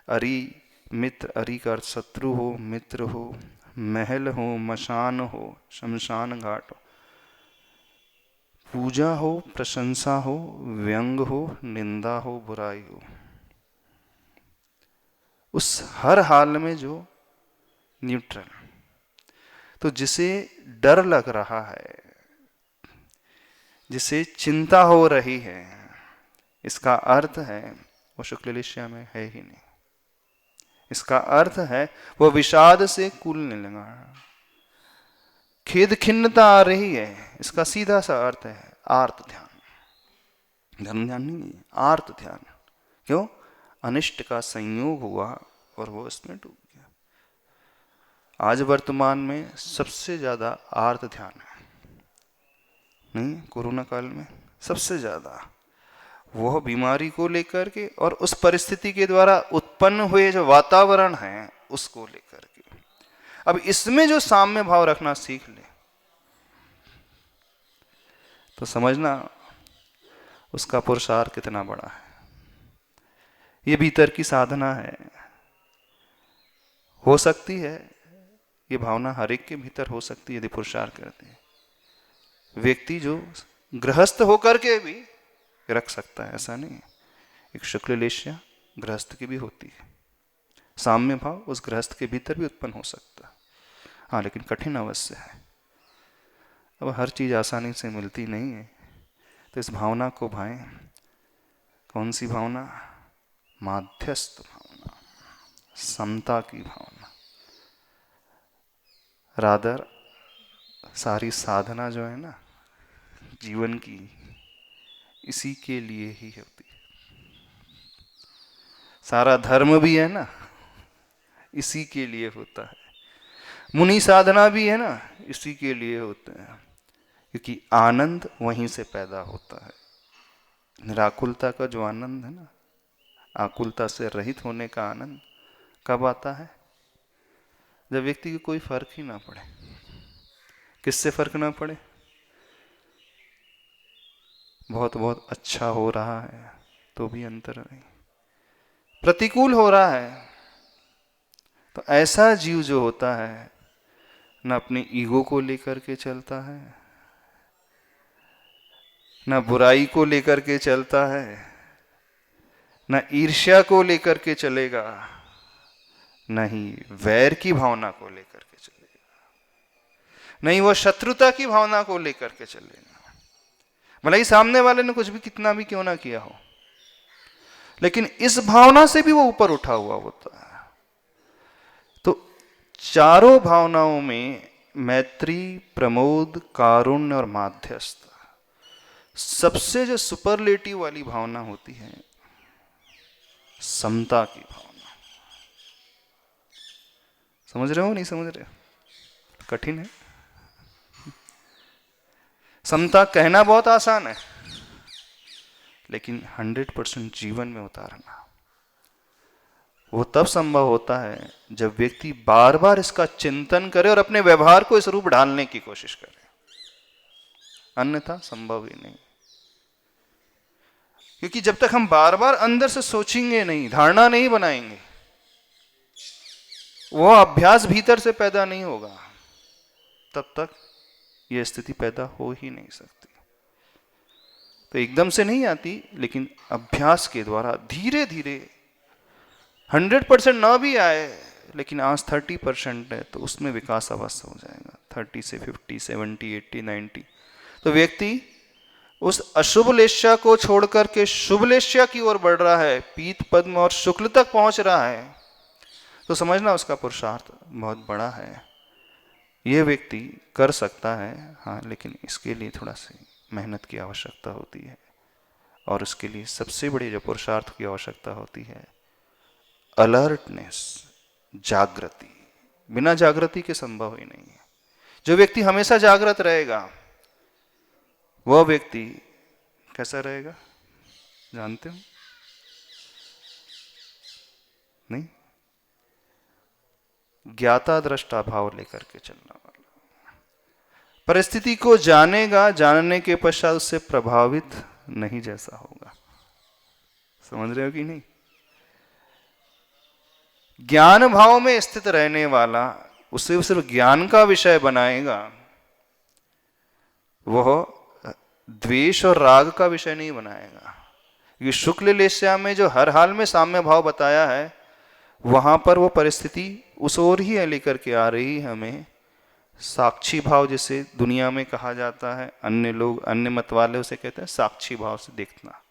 अरि मित्र, अरि का अर्थ शत्रु हो, मित्र हो, महल हो, मशान हो, शमशान घाट हो, पूजा हो, प्रशंसा हो, व्यंग हो, निंदा हो, बुराई हो, उस हर हाल में जो न्यूट्रल। तो जिसे डर लग रहा है, जिसे चिंता हो रही है, इसका अर्थ है वो शुक्ल लेश्या में है ही नहीं। इसका अर्थ है वो विषाद से कूलने लगा, खेद खिन्नता आ रही है। इसका सीधा सा अर्थ है आर्त ध्यान। धर्म ध्यान नहीं है, आर्त ध्यान। क्यों? अनिष्ट का संयोग हुआ और वो इसमें डूब गया। आज वर्तमान में सबसे ज्यादा आर्त ध्यान है, नहीं? कोरोना काल में सबसे ज्यादा वह बीमारी को लेकर के और उस परिस्थिति के द्वारा उत्पन्न हुए जो वातावरण है उसको लेकर के। अब इसमें जो साम्य भाव रखना सीख ले तो समझना उसका पुरुषार्थ कितना बड़ा है। ये भीतर की साधना है। हो सकती है ये भावना हर एक के भीतर हो सकती है यदि पुरुषार्थ करते हैं। व्यक्ति जो गृहस्थ होकर के भी रख सकता है, ऐसा नहीं है। एक शुक्ल लेश्या गृहस्थ की भी होती है। साम्य भाव उस गृहस्थ के भीतर भी उत्पन्न हो सकता है, हाँ, लेकिन कठिन अवश्य है। अब हर चीज आसानी से मिलती नहीं है, तो इस भावना को भाएं। कौन सी भावना? माध्यस्थ भावना, समता की भावना। रादर सारी साधना जो है ना जीवन की, इसी के लिए ही होती है। सारा धर्म भी है ना इसी के लिए होता है। मुनि साधना भी है ना इसी के लिए होता है, क्योंकि आनंद वहीं से पैदा होता है। निराकुलता का जो आनंद है ना, आकुलता से रहित होने का आनंद कब आता है? जब व्यक्ति को कोई फर्क ही ना पड़े। किससे फर्क ना पड़े? बहुत बहुत अच्छा हो रहा है तो भी अंतर नहीं, प्रतिकूल हो रहा है तो ऐसा जीव जो होता है न अपने ईगो को लेकर के चलता है, न बुराई को लेकर के चलता है, न ईर्ष्या को लेकर के चलेगा, न ही वैर की भावना को लेकर के चलेगा, नहीं वो शत्रुता की भावना को लेकर के चलेगा। भले ही सामने वाले ने कुछ भी कितना भी क्यों ना किया हो, लेकिन इस भावना से भी वो ऊपर उठा हुआ होता है। तो चारों भावनाओं में मैत्री, प्रमोद, कारुण्य और माध्यस्थ, सबसे जो सुपरलेटिव वाली भावना होती है समता की भावना। समझ रहे हो नहीं समझ रहे? कठिन है। समता कहना बहुत आसान है, लेकिन 100% जीवन में उतारना वो तब संभव होता है जब व्यक्ति बार बार इसका चिंतन करे और अपने व्यवहार को इस रूप ढालने की कोशिश करे, अन्यथा संभव ही नहीं। क्योंकि जब तक हम बार बार अंदर से सोचेंगे नहीं, धारणा नहीं बनाएंगे, वो अभ्यास भीतर से पैदा नहीं होगा, तब तक यह स्थिति पैदा हो ही नहीं सकती। तो एकदम से नहीं आती, लेकिन अभ्यास के द्वारा धीरे धीरे 100% ना भी आए, लेकिन आज 30% है तो उसमें विकास अवश्य हो जाएगा। 30 से 50, 70, 80, 90 तो व्यक्ति उस अशुभ लेश्या को छोड़कर के शुभ लेश्या की ओर बढ़ रहा है, पीत पद्म और शुक्ल तक पहुंच रहा है, तो समझना उसका पुरुषार्थ बहुत बड़ा है। यह व्यक्ति कर सकता है, हाँ, लेकिन इसके लिए थोड़ा सी मेहनत की आवश्यकता होती है। और उसके लिए सबसे बड़ी जो पुरुषार्थ की आवश्यकता होती है अलर्टनेस, जागृति। बिना जागृति के संभव ही नहीं है। जो व्यक्ति हमेशा जागृत रहेगा वह व्यक्ति कैसा रहेगा जानते हो? नहीं, ज्ञाता दृष्टा भाव लेकर के चलना वाला, परिस्थिति को जानेगा, जानने के पश्चात उससे प्रभावित नहीं जैसा होगा। समझ रहे हो कि नहीं? ज्ञान भाव में स्थित रहने वाला उसे सिर्फ ज्ञान का विषय बनाएगा, वह द्वेष और राग का विषय नहीं बनाएगा। ये शुक्ल लेस्या में जो हर हाल में साम्य भाव बताया है, वहां पर वो परिस्थिति उस ओर ही लेकर के आ रही है हमें। साक्षी भाव जिसे दुनिया में कहा जाता है, अन्य लोग, अन्य मत वाले उसे कहते हैं साक्षी भाव से देखना।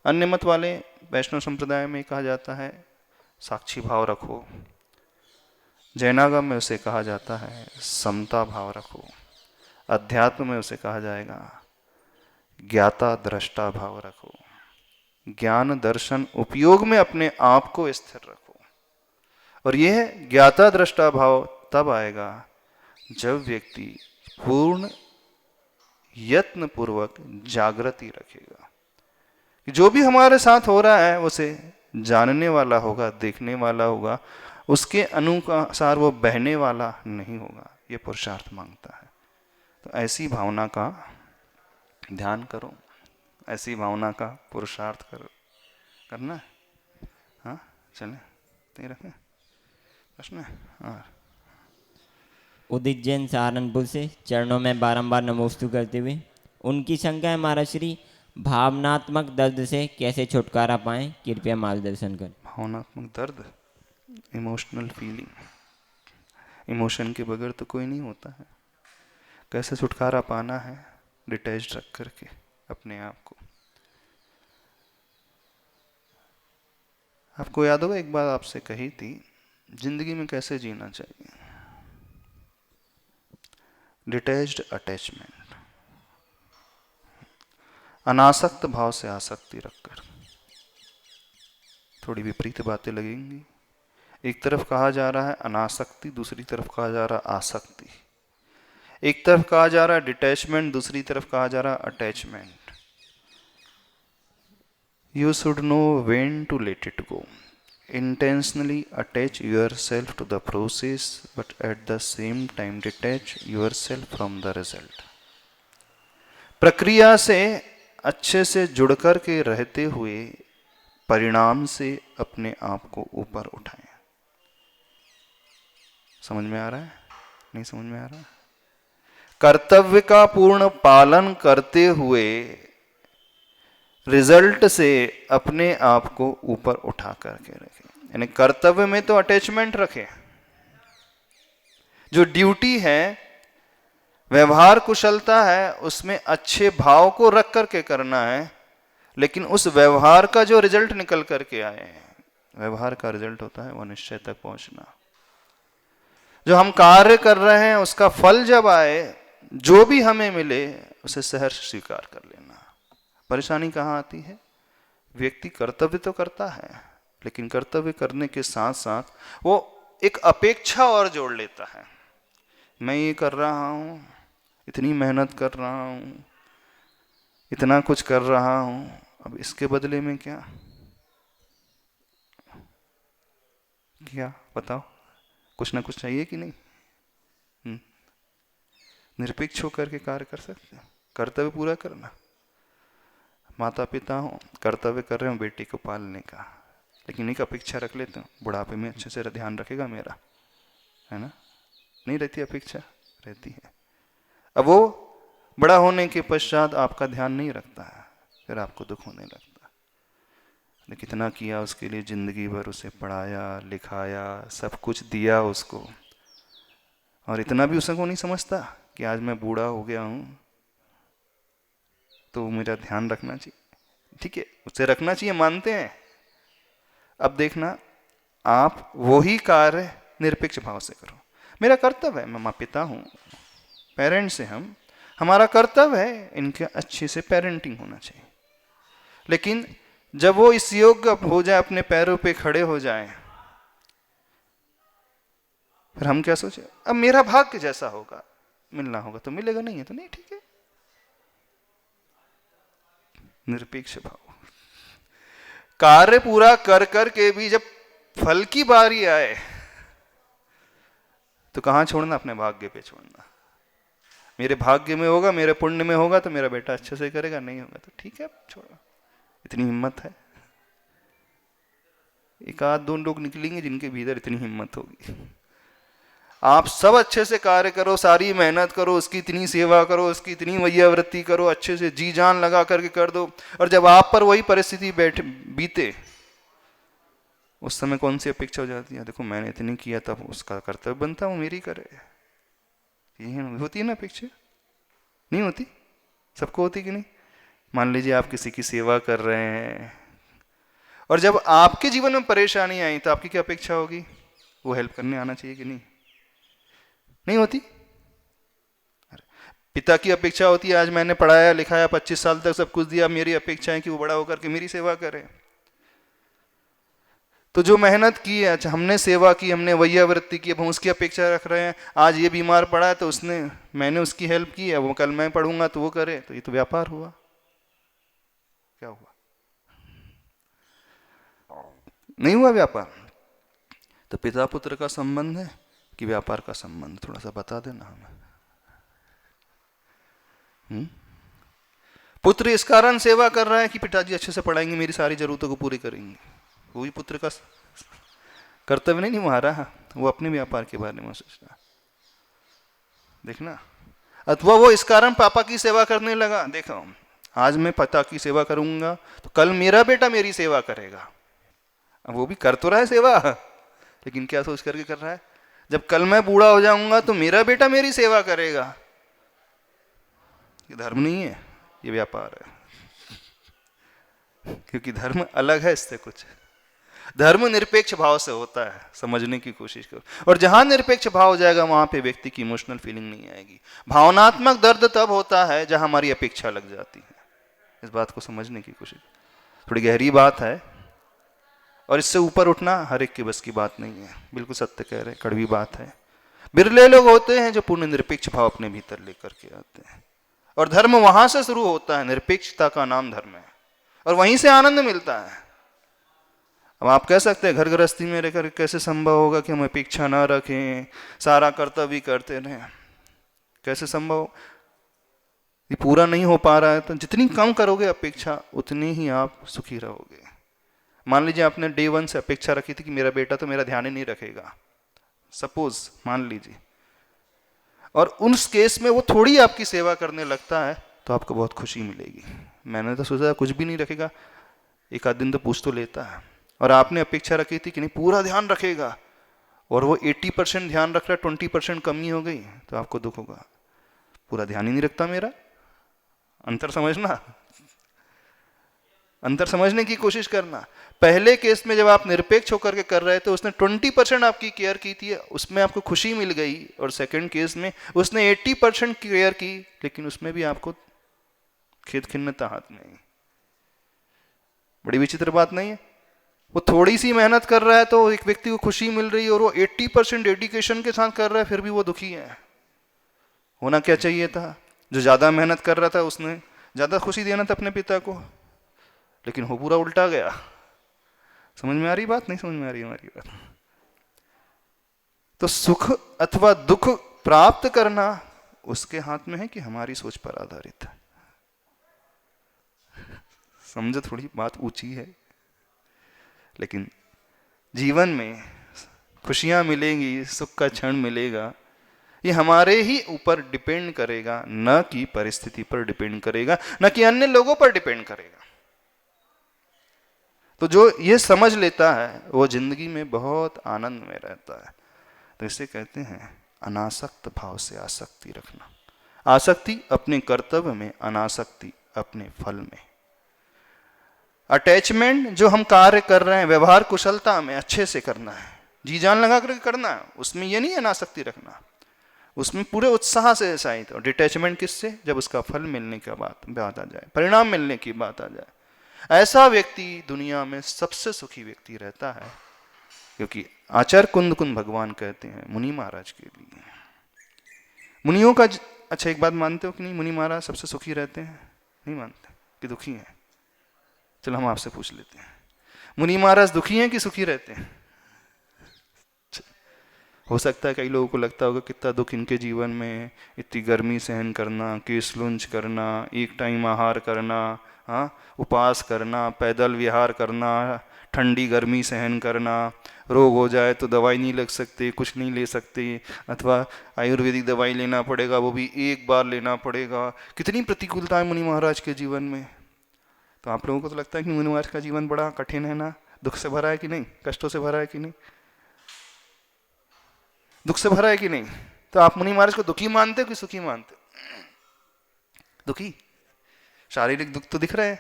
अन्य मत वाले वैष्णव संप्रदाय में कहा जाता है साक्षी भाव रखो। जैनागम में उसे कहा जाता है समता भाव रखो। अध्यात्म में उसे कहा जाएगा ज्ञाता दृष्टा भाव रखो। ज्ञान दर्शन उपयोग में अपने आप को स्थिर रखो। और यह ज्ञाता दृष्टा भाव तब आएगा जब व्यक्ति पूर्ण यत्न पूर्वक जागृति रखेगा। कि जो भी हमारे साथ हो रहा है उसे जानने वाला होगा, देखने वाला होगा, उसके अनुसार वो बहने वाला नहीं होगा। ये पुरुषार्थ मांगता है। तो ऐसी भावना का ध्यान करो, ऐसी भावना का पुरुषार्थ करो, करना है। हाँ चलें, तो रखें प्रश्न है। हाँ, उदित जैन सहारनपुर से चरणों में बारंबार नमोस्तु करते हुए उनकी शंका है महाराज श्री, भावनात्मक दर्द से कैसे छुटकारा पाएं, कृपया मार्गदर्शन करें। भावनात्मक दर्द, इमोशनल फीलिंग, इमोशन के बगैर तो कोई नहीं होता है। कैसे छुटकारा पाना है? डिटैच्ड रख करके अपने आप को। आपको याद होगा एक बार आपसे कही थी, जिंदगी में कैसे जीना चाहिए? डिटैच्ड अटैचमेंट, अनासक्त भाव से आसक्ति रखकर। थोड़ी विपरीत बातें लगेंगी। एक तरफ कहा जा रहा है अनासक्ति, दूसरी तरफ कहा जा रहा है आसक्ति। एक तरफ कहा जा रहा है डिटैचमेंट, दूसरी तरफ कहा जा रहा है attachment. You should know when to let it go. Intentionally attach yourself to the process, but at the same time detach yourself from the result. प्रक्रिया से अच्छे से जुड़कर के रहते हुए परिणाम से अपने आप को ऊपर उठाएं। समझ में आ रहा है? नहीं समझ में आ रहा है? कर्तव्य का पूर्ण पालन करते हुए रिजल्ट से अपने आप को ऊपर उठा करके रखें। यानी कर्तव्य में तो अटैचमेंट रखें, जो ड्यूटी है, व्यवहार कुशलता है, उसमें अच्छे भाव को रख करके करना है। लेकिन उस व्यवहार का जो रिजल्ट निकल करके आए, व्यवहार का रिजल्ट होता है वो निश्चय तक पहुंचना। जो हम कार्य कर रहे हैं उसका फल जब आए, जो भी हमें मिले उसे सहर्ष स्वीकार कर लेना। परेशानी कहाँ आती है? व्यक्ति कर्तव्य तो करता है, लेकिन कर्तव्य करने के साथ साथ वो एक अपेक्षा और जोड़ लेता है। मैं ये कर रहा हूँ, इतनी मेहनत कर रहा हूँ, इतना कुछ कर रहा हूँ, अब इसके बदले में क्या क्या बताओ? कुछ ना कुछ चाहिए कि नहीं? निरपेक्ष होकर के कार्य कर सकते हैं। कर्तव्य पूरा करना। माता पिता हो, कर्तव्य कर रहे हो बेटी को पालने का, लेकिन एक अपेक्षा रख लेते हो, बुढ़ापे में अच्छे से ध्यान रखेगा मेरा, है ना? नहीं रहती अपेक्षा? रहती है। अब वो बड़ा होने के पश्चात आपका ध्यान नहीं रखता है, फिर आपको दुख होने लगता है। कितना किया उसके लिए, जिंदगी भर उसे पढ़ाया लिखाया, सब कुछ दिया उसको, और इतना भी उसको नहीं समझता कि आज मैं बूढ़ा हो गया हूं तो मेरा ध्यान रखना चाहिए। ठीक है, उसे रखना चाहिए, मानते हैं। अब देखना, आप वही कार्य निरपेक्ष भाव से करो। मेरा कर्तव्य है, मैं माँ पिता हूँ, पेरेंट्स हैं हम, हमारा कर्तव्य है इनके अच्छे से पेरेंटिंग होना चाहिए। लेकिन जब वो इस योग्य हो जाए, अपने पैरों पे खड़े हो जाए, फिर हम क्या सोचे, अब मेरा भाग्य जैसा होगा, मिलना होगा तो मिलेगा, नहीं है तो नहीं, ठीक है। निरपेक्ष भाव। कार्य पूरा कर कर के भी जब फल की बारी आए तो कहां छोड़ना? अपने भाग्य पे छोड़ना। मेरे भाग्य में होगा, मेरे पुण्य में होगा तो मेरा बेटा अच्छे से करेगा, नहीं होगा तो ठीक है, छोड़ो। इतनी हिम्मत है? एक आध दो लोग निकलेंगे जिनके भीतर इतनी हिम्मत होगी। आप सब अच्छे से कार्य करो, सारी मेहनत करो, उसकी इतनी सेवा करो, उसकी इतनी वैयावृत्ति करो, अच्छे से जी जान लगा करके कर दो, और जब आप पर वही परिस्थिति बीते, उस समय कौन सी अपेक्षा हो जाती है? देखो मैंने इतनी किया, तब उसका कर्तव्य बनता वो मेरी करे। यही होती है ना अपेक्षा? नहीं होती? सबको होती कि नहीं? मान लीजिए आप किसी की सेवा कर रहे हैं, और जब आपके जीवन में परेशानी आई तो आपकी क्या अपेक्षा होगी? वो हेल्प करने आना चाहिए कि नहीं? नहीं होती? पिता की अपेक्षा होती है, आज मैंने पढ़ाया लिखाया, 25 साल तक सब कुछ दिया, मेरी अपेक्षा है कि वो बड़ा होकर के मेरी सेवा करे। तो जो मेहनत की है, अच्छा हमने सेवा की, हमने वैयावृत्ति की, अब हम उसकी अपेक्षा रख रहे हैं। आज ये बीमार पड़ा है तो मैंने उसकी हेल्प की है, वो कल मैं पढ़ूंगा तो वो करे, तो ये तो व्यापार हुआ। क्या हुआ? नहीं हुआ व्यापार, तो पिता पुत्र का संबंध है कि व्यापार का संबंध, थोड़ा सा बता देना हमें। पुत्र इस कारण सेवा कर रहा है कि पिताजी अच्छे से पढ़ाएंगे, मेरी सारी जरूरतों को पूरी करेंगे, वो भी पुत्र का कर्तव्य नहीं निभा, वो अपने व्यापार के बारे में सोच रहा, देखना। अथवा वो इस कारण पापा की सेवा करने लगा, देखो आज मैं पिता की सेवा करूंगा तो कल मेरा बेटा मेरी सेवा करेगा। अब वो भी कर तो रहा है सेवा, लेकिन क्या सोच करके कर रहा है, जब कल मैं बूढ़ा हो जाऊंगा तो मेरा बेटा मेरी सेवा करेगा। ये धर्म नहीं है, ये व्यापार है। क्योंकि धर्म अलग है इससे कुछ। धर्म निरपेक्ष भाव से होता है, समझने की कोशिश करो। और जहां निरपेक्ष भाव हो जाएगा वहां पे व्यक्ति की इमोशनल फीलिंग नहीं आएगी। भावनात्मक दर्द तब होता है जहां हमारी अपेक्षा लग जाती है। इस बात को समझने की कोशिश, थोड़ी गहरी बात है और इससे ऊपर उठना हर एक की बस की बात नहीं है। बिल्कुल सत्य कह रहे, कड़वी बात है। बिरले लोग होते हैं जो पूर्ण निरपेक्ष भाव अपने भीतर लेकर के आते हैं। और धर्म वहां से शुरू होता है, निरपेक्षता का नाम धर्म है, और वहीं से आनंद मिलता है। अब आप कह सकते हैं घर गृहस्थी में रहकर कैसे संभव होगा कि हम अपेक्षा ना रखें, सारा कर्तव्य करते रहें, कैसे संभव? ये पूरा नहीं हो पा रहा है तो जितनी कम करोगे अपेक्षा उतनी ही आप सुखी रहोगे। मान लीजिए आपने डे 1 से अपेक्षा रखी थी कि मेरा बेटा तो मेरा ध्यान ही नहीं रखेगा, सपोज मान लीजिए, और उस केस में वो थोड़ी आपकी सेवा करने लगता है तो आपको बहुत खुशी मिलेगी। मैंने तो सोचा कुछ भी नहीं रखेगा, एक आध दिन तो पूछ तो लेता है। और आपने अपेक्षा रखी थी कि नहीं पूरा ध्यान रखेगा, और वो 80% ध्यान रख रहा है, 20% कमी हो गई तो आपको दुख होगा, पूरा ध्यान ही नहीं रखता मेरा। अंतर समझना, अंतर समझने की कोशिश करना। पहले केस में जब आप निरपेक्ष होकर के कर रहे थे उसने 20% आपकी केयर की थी, उसमें आपको खुशी मिल गई। और सेकंड केस में उसने 80% केयर की, लेकिन उसमें भी आपको खेद खिन्नता हाथ में आई। बड़ी विचित्र बात नहीं है? वो थोड़ी सी मेहनत कर रहा है तो एक व्यक्ति को खुशी मिल रही है, और वो 80% डेडिकेशन के साथ कर रहा है फिर भी वो दुखी है। होना क्या चाहिए था? जो ज्यादा मेहनत कर रहा था उसने ज्यादा खुशी देना था अपने पिता को, लेकिन वो पूरा उल्टा गया। समझ में आ रही बात? नहीं समझ में आ रही हमारी बात? तो सुख अथवा दुख प्राप्त करना उसके हाथ में है कि हमारी सोच पर आधारित है। समझो, थोड़ी बात ऊंची है, लेकिन जीवन में खुशियां मिलेंगी, सुख का क्षण मिलेगा, ये हमारे ही ऊपर डिपेंड करेगा, न कि परिस्थिति पर डिपेंड करेगा, न कि अन्य लोगों पर डिपेंड करेगा। तो जो ये समझ लेता है वो जिंदगी में बहुत आनंद में रहता है। तो इसे कहते हैं अनासक्त भाव से आसक्ति रखना। आसक्ति अपने कर्तव्य में, अनासक्ति अपने फल में। अटैचमेंट जो हम कार्य कर रहे हैं व्यवहार कुशलता में अच्छे से करना है, जी जान लगा करके करना है, उसमें ये नहीं अनासक्ति रखना, उसमें पूरे उत्साह से ऐसा ही। तो डिटैचमेंट किससे? जब उसका फल मिलने के बात आ जाए, परिणाम मिलने की बात आ जाए। ऐसा व्यक्ति दुनिया में सबसे सुखी व्यक्ति रहता है, क्योंकि आचार्य कुंद कुंद भगवान कहते हैं मुनि महाराज के लिए, मुनियों का अच्छा एक बात मानते हो कि नहीं, मुनि महाराज सबसे सुखी रहते हैं? नहीं मानते कि दुखी हैं? चलो हम आपसे पूछ लेते हैं, मुनि महाराज दुखी हैं कि सुखी रहते हैं? हो सकता है कई लोगों को लगता होगा कितना दुख इनके जीवन में, इतनी गर्मी सहन करना, केस लुंच करना, एक टाइम आहार करना, हाँ, उपवास करना, पैदल विहार करना, ठंडी गर्मी सहन करना, रोग हो जाए तो दवाई नहीं लग सकते, कुछ नहीं ले सकते, अथवा आयुर्वेदिक दवाई लेना पड़ेगा, वो भी एक बार लेना पड़ेगा। कितनी प्रतिकूलता है मुनि महाराज के जीवन में। तो आप लोगों को तो लगता है कि मुनि महाराज का जीवन बड़ा कठिन है ना, दुख से भरा है कि नहीं, कष्टों से भरा है कि नहीं, दुख से भरा है कि नहीं? तो आप मुनि महाराज को दुखी मानते हो कि सुखी मानते हो? दुखी। शारीरिक दुख तो दिख रहे हैं,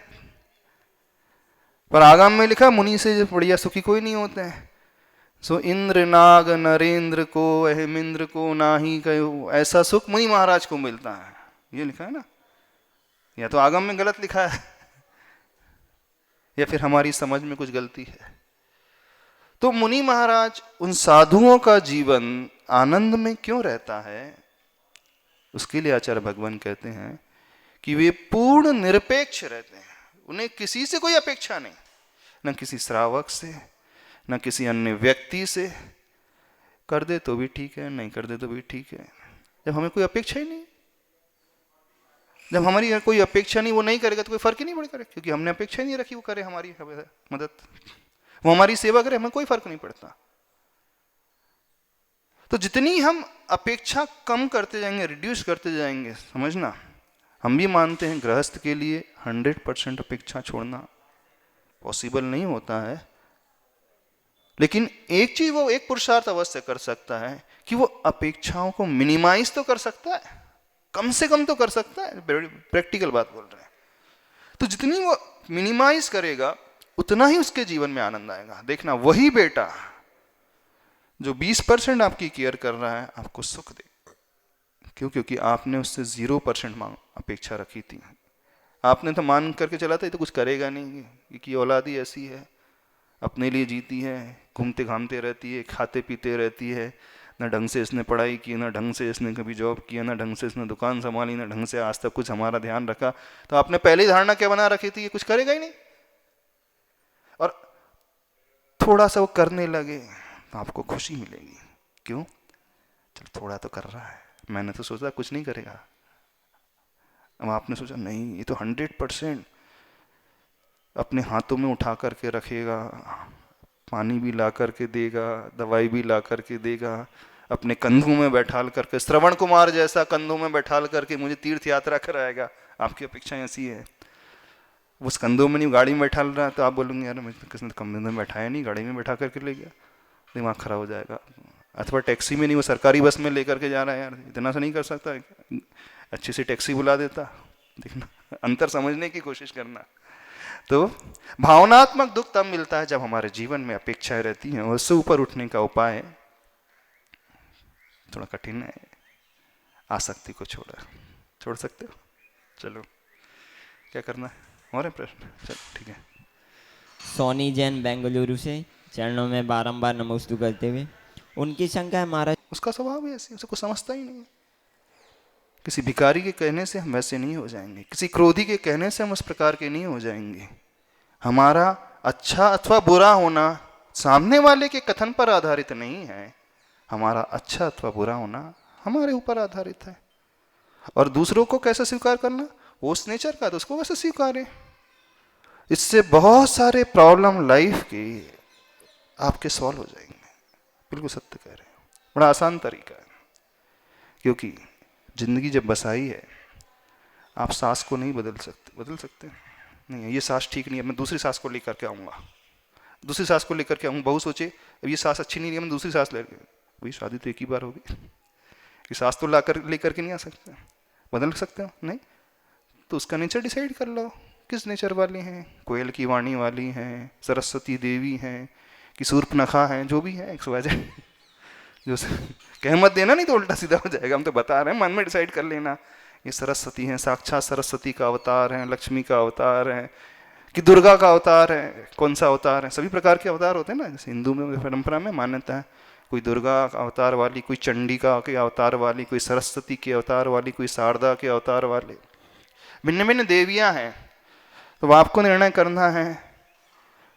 पर आगम में लिखा मुनि से बढ़िया सुखी कोई नहीं होते हैं। सो इंद्र नाग नरेंद्र को अहमिंद्र को नाही कहो, ऐसा सुख मुनि महाराज को मिलता है, ये लिखा है ना। या तो आगम में गलत लिखा है या फिर हमारी समझ में कुछ गलती है। तो मुनि महाराज, उन साधुओं का जीवन आनंद में क्यों रहता है? उसके लिए आचार्य भगवान कहते हैं कि वे पूर्ण निरपेक्ष रहते हैं, उन्हें किसी से कोई अपेक्षा नहीं, न किसी श्रावक से, न किसी अन्य व्यक्ति से। कर दे तो भी ठीक है, नहीं कर दे तो भी ठीक है। जब हमें कोई अपेक्षा ही नहीं, जब हमारी कोई अपेक्षा नहीं, वो नहीं करेगा तो कोई फर्क ही नहीं पड़ेगा, क्योंकि हमने अपेक्षा ही नहीं रखी वो करे हमारी मदद, वो हमारी सेवा करे, हमें कोई फर्क नहीं पड़ता। तो जितनी हम अपेक्षा कम करते जाएंगे, रिड्यूस करते जाएंगे, समझना, हम भी मानते हैं गृहस्थ के लिए 100% अपेक्षा छोड़ना पॉसिबल नहीं होता है, लेकिन एक चीज वो एक पुरुषार्थ अवश्य कर सकता है कि वो अपेक्षाओं को मिनिमाइज तो कर सकता है, कम से कम तो कर सकता है। प्रैक्टिकल बात बोल रहे हैं। तो जितनी वो मिनिमाइज करेगा उतना ही उसके जीवन में आनंद आएगा। देखना, वही बेटा जो 20% आपकी केयर कर रहा है आपको सुख दे। क्यों? क्योंकि आपने उससे 0% अपेक्षा रखी थी। आपने तो मान करके चला था ये तो कुछ करेगा नहीं, कि औलाद ही ऐसी है, अपने लिए जीती है, घूमते घामते रहती है, खाते पीते रहती है, न ढंग से इसने पढ़ाई की, न ढंग से इसने कभी जॉब किया, न ढंग से इसने दुकान संभाली, न ढंग से आज तक कुछ हमारा ध्यान रखा। तो आपने पहले ही धारणा क्या बना रखी थी, ये कुछ करेगा ही नहीं। और थोड़ा सा वो करने लगे तो आपको खुशी मिलेगी। क्यों? चल थोड़ा तो कर रहा है, मैंने तो सोचा कुछ नहीं करेगा। अब आपने सोचा नहीं, ये तो 100% अपने हाथों में उठा करके रखेगा, पानी भी ला करके देगा, दवाई भी ला करके देगा, अपने कंधों में बैठाल करके, श्रवण कुमार जैसा कंधों में बैठाल करके मुझे तीर्थ यात्रा कराएगा। आपकी अपेक्षाएं ऐसी है। उस कंधों में नहीं, गाड़ी में बैठाल रहा है तो आप बोलोगे यार मुझे किसने कंधों में बैठाया नहीं, गाड़ी में बैठा करके ले गया, दिमाग खराब हो जाएगा। अथवा टैक्सी में नहीं, वो सरकारी बस में लेकर के जा रहा है, यार इतना सा नहीं कर सकता, अच्छी सी टैक्सी बुला देता। देखना, अंतर समझने की कोशिश करना। तो भावनात्मक दुख तब मिलता है जब हमारे जीवन में अपेक्षाएं रहती हैं। उससे ऊपर उठने का उपाय थोड़ा कठिन है। आसक्ति को छोड़ सकते हो? चलो, क्या करना है? और प्रश्न? चलो ठीक है। सोनी जैन बेंगलुरु से चरणों में बारंबार नमोस्तु करते हुए, उनकी शंका है महाराज, उसका स्वभाव ही ऐसी, उसे कुछ समझता ही नहीं। किसी भिखारी के कहने से हम वैसे नहीं हो जाएंगे, किसी क्रोधी के कहने से हम उस प्रकार के नहीं हो जाएंगे। हमारा अच्छा अथवा बुरा होना सामने वाले के कथन पर आधारित नहीं है, हमारा अच्छा अथवा बुरा होना हमारे ऊपर आधारित है। और दूसरों को कैसे स्वीकार करना, वो उस नेचर का तो उसको वैसे स्वीकारे। इससे बहुत सारे प्रॉब्लम लाइफ के आपके सॉल्व हो जाएंगे। बिल्कुल सत्य कह रहे हैं, बड़ा आसान तरीका है। क्योंकि जिंदगी जब बसाई है, आप सास को नहीं बदल सकते नहीं। ये सास ठीक नहीं है, मैं दूसरी सास को लेकर के आऊँगा, दूसरी सास को लेकर के आऊँगा। बहू सोचे अब ये सास अच्छी नहीं है, मैं दूसरी सास लेकर, भाई शादी तो एक ही बार होगी, ये सास तो लेकर के नहीं आ सकते। बदल सकते हो नहीं, तो उसका नेचर डिसाइड कर लो, किस नेचर वाली हैं। कोयल की वाणी वाली हैं, सरस्वती देवी हैं, कि शूर्पणखा हैं, जो भी है जो कह मत देना, नहीं तो उल्टा सीधा हो जाएगा। हम तो बता रहे हैं, मन में डिसाइड कर लेना। ये सरस्वती हैं, साक्षात सरस्वती का अवतार हैं, लक्ष्मी का अवतार है, कि दुर्गा का अवतार है, कौन सा अवतार है। सभी प्रकार के अवतार होते हैं ना, जैसे हिंदू में परंपरा में मान्यता है, कोई दुर्गा का अवतार वाली, कोई चंडिका के अवतार वाली, कोई सरस्वती के अवतार वाली, कोई शारदा के अवतार वाले, भिन्न भिन्न देवियां हैं। तो आपको निर्णय करना है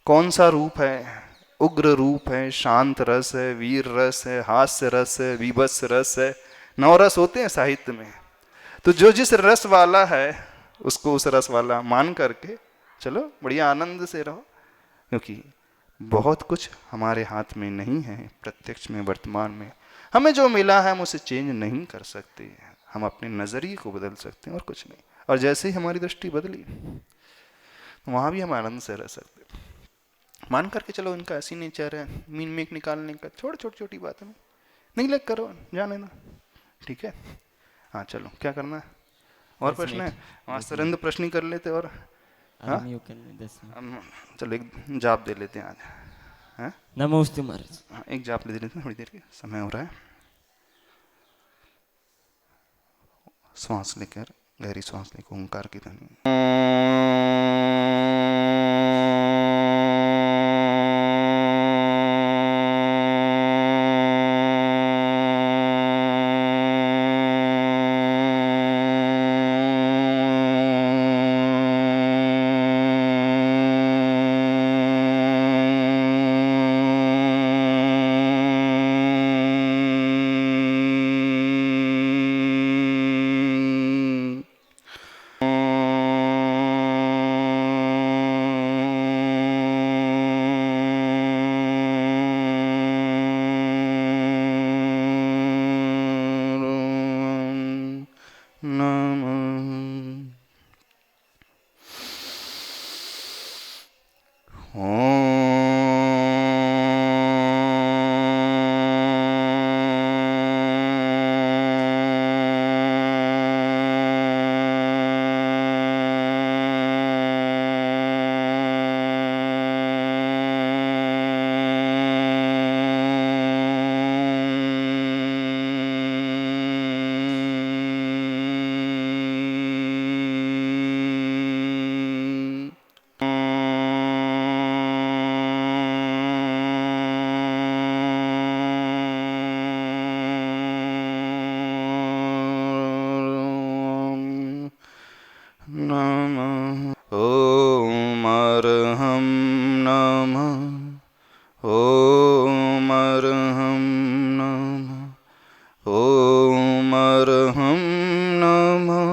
कौन सा रूप है। उग्र रूप है, शांत रस है, वीर रस है, हास्य रस है, विभत्स रस है, 9 रस होते हैं साहित्य में। तो जो जिस रस वाला है उसको उस रस वाला मान करके चलो, बढ़िया आनंद से रहो। क्योंकि बहुत कुछ हमारे हाथ में नहीं है, प्रत्यक्ष में वर्तमान में हमें जो मिला है हम उसे चेंज नहीं कर सकते। हम अपने नज़रिए को बदल सकते हैं और कुछ नहीं। और जैसे ही हमारी दृष्टि बदली, वहाँ भी हम आनंद से रह सकते। मान करके चलो इनका ऐसी नेचर है, मीन मेक निकालने का, छोटी छोटी बात है, नहीं लग करो, जाने दो, ठीक है। हाँ चलो, क्या करना है? और प्रश्न है? वहाँ सरंद प्रश्न ही कर लेते। और हाँ चलो एक जाप दे लेते हैं आज। हाँ नमोस्तु महाराज। हाँ, एक जाप ले लेते हैं, थोड़ी देर के समय हो रहा है। श्वास लेकर, गहरी श्वास लेकर ओंकार की ध्वनि। नमः। ॐ अर्हं नमः। ॐ अर्हं नमः। ॐ अर्हं नमः।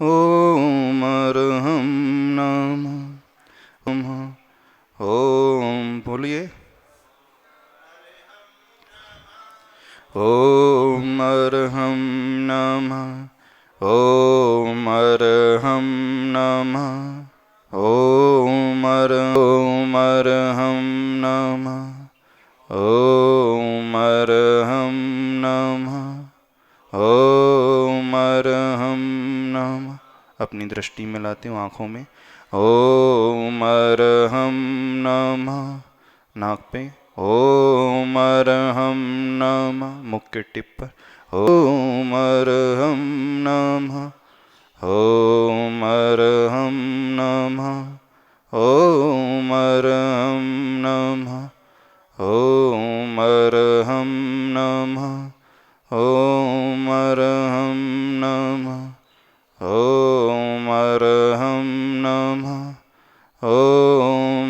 ॐ अर्हं नमः। ॐ बोलिए। ॐ अर्हं नमः। ॐ अर्हं नमः। ॐ अर्हं नमः। ॐ अर्हं नमः। ॐ अर्हं नमः। अपनी दृष्टि में लाते हो आँखों में। ॐ अर्हं नमः। नाक पे ॐ अर्हं नमः। मुख के टिप पर ॐ अर्हं नमः। ॐ अर्हं नमः। ॐ अर्हं नमः। ॐ अर्हं नमः। ॐ अर्हं नमः। ॐ अर्हं नमः। ॐ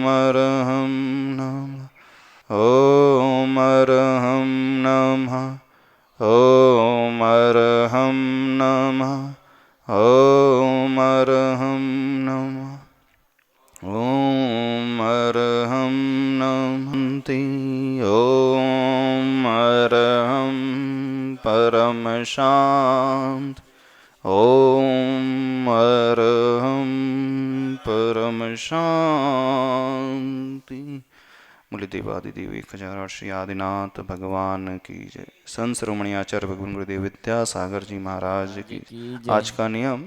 अर्हं नमः। ॐ अर्हं नमः। ॐ अर्हं नमः। ॐ अर्हं नमः। ॐ अर्हं नमः। ॐ अर्हं परम शांत। ॐ अर्हं परम शांति। बोले देवादिदेव 1008 श्री आदिनाथ भगवान की जय। संत शिरोमणि आचार्य भगवान गुरुदेव विद्यासागर जी महाराज की। की जय। आज का नियम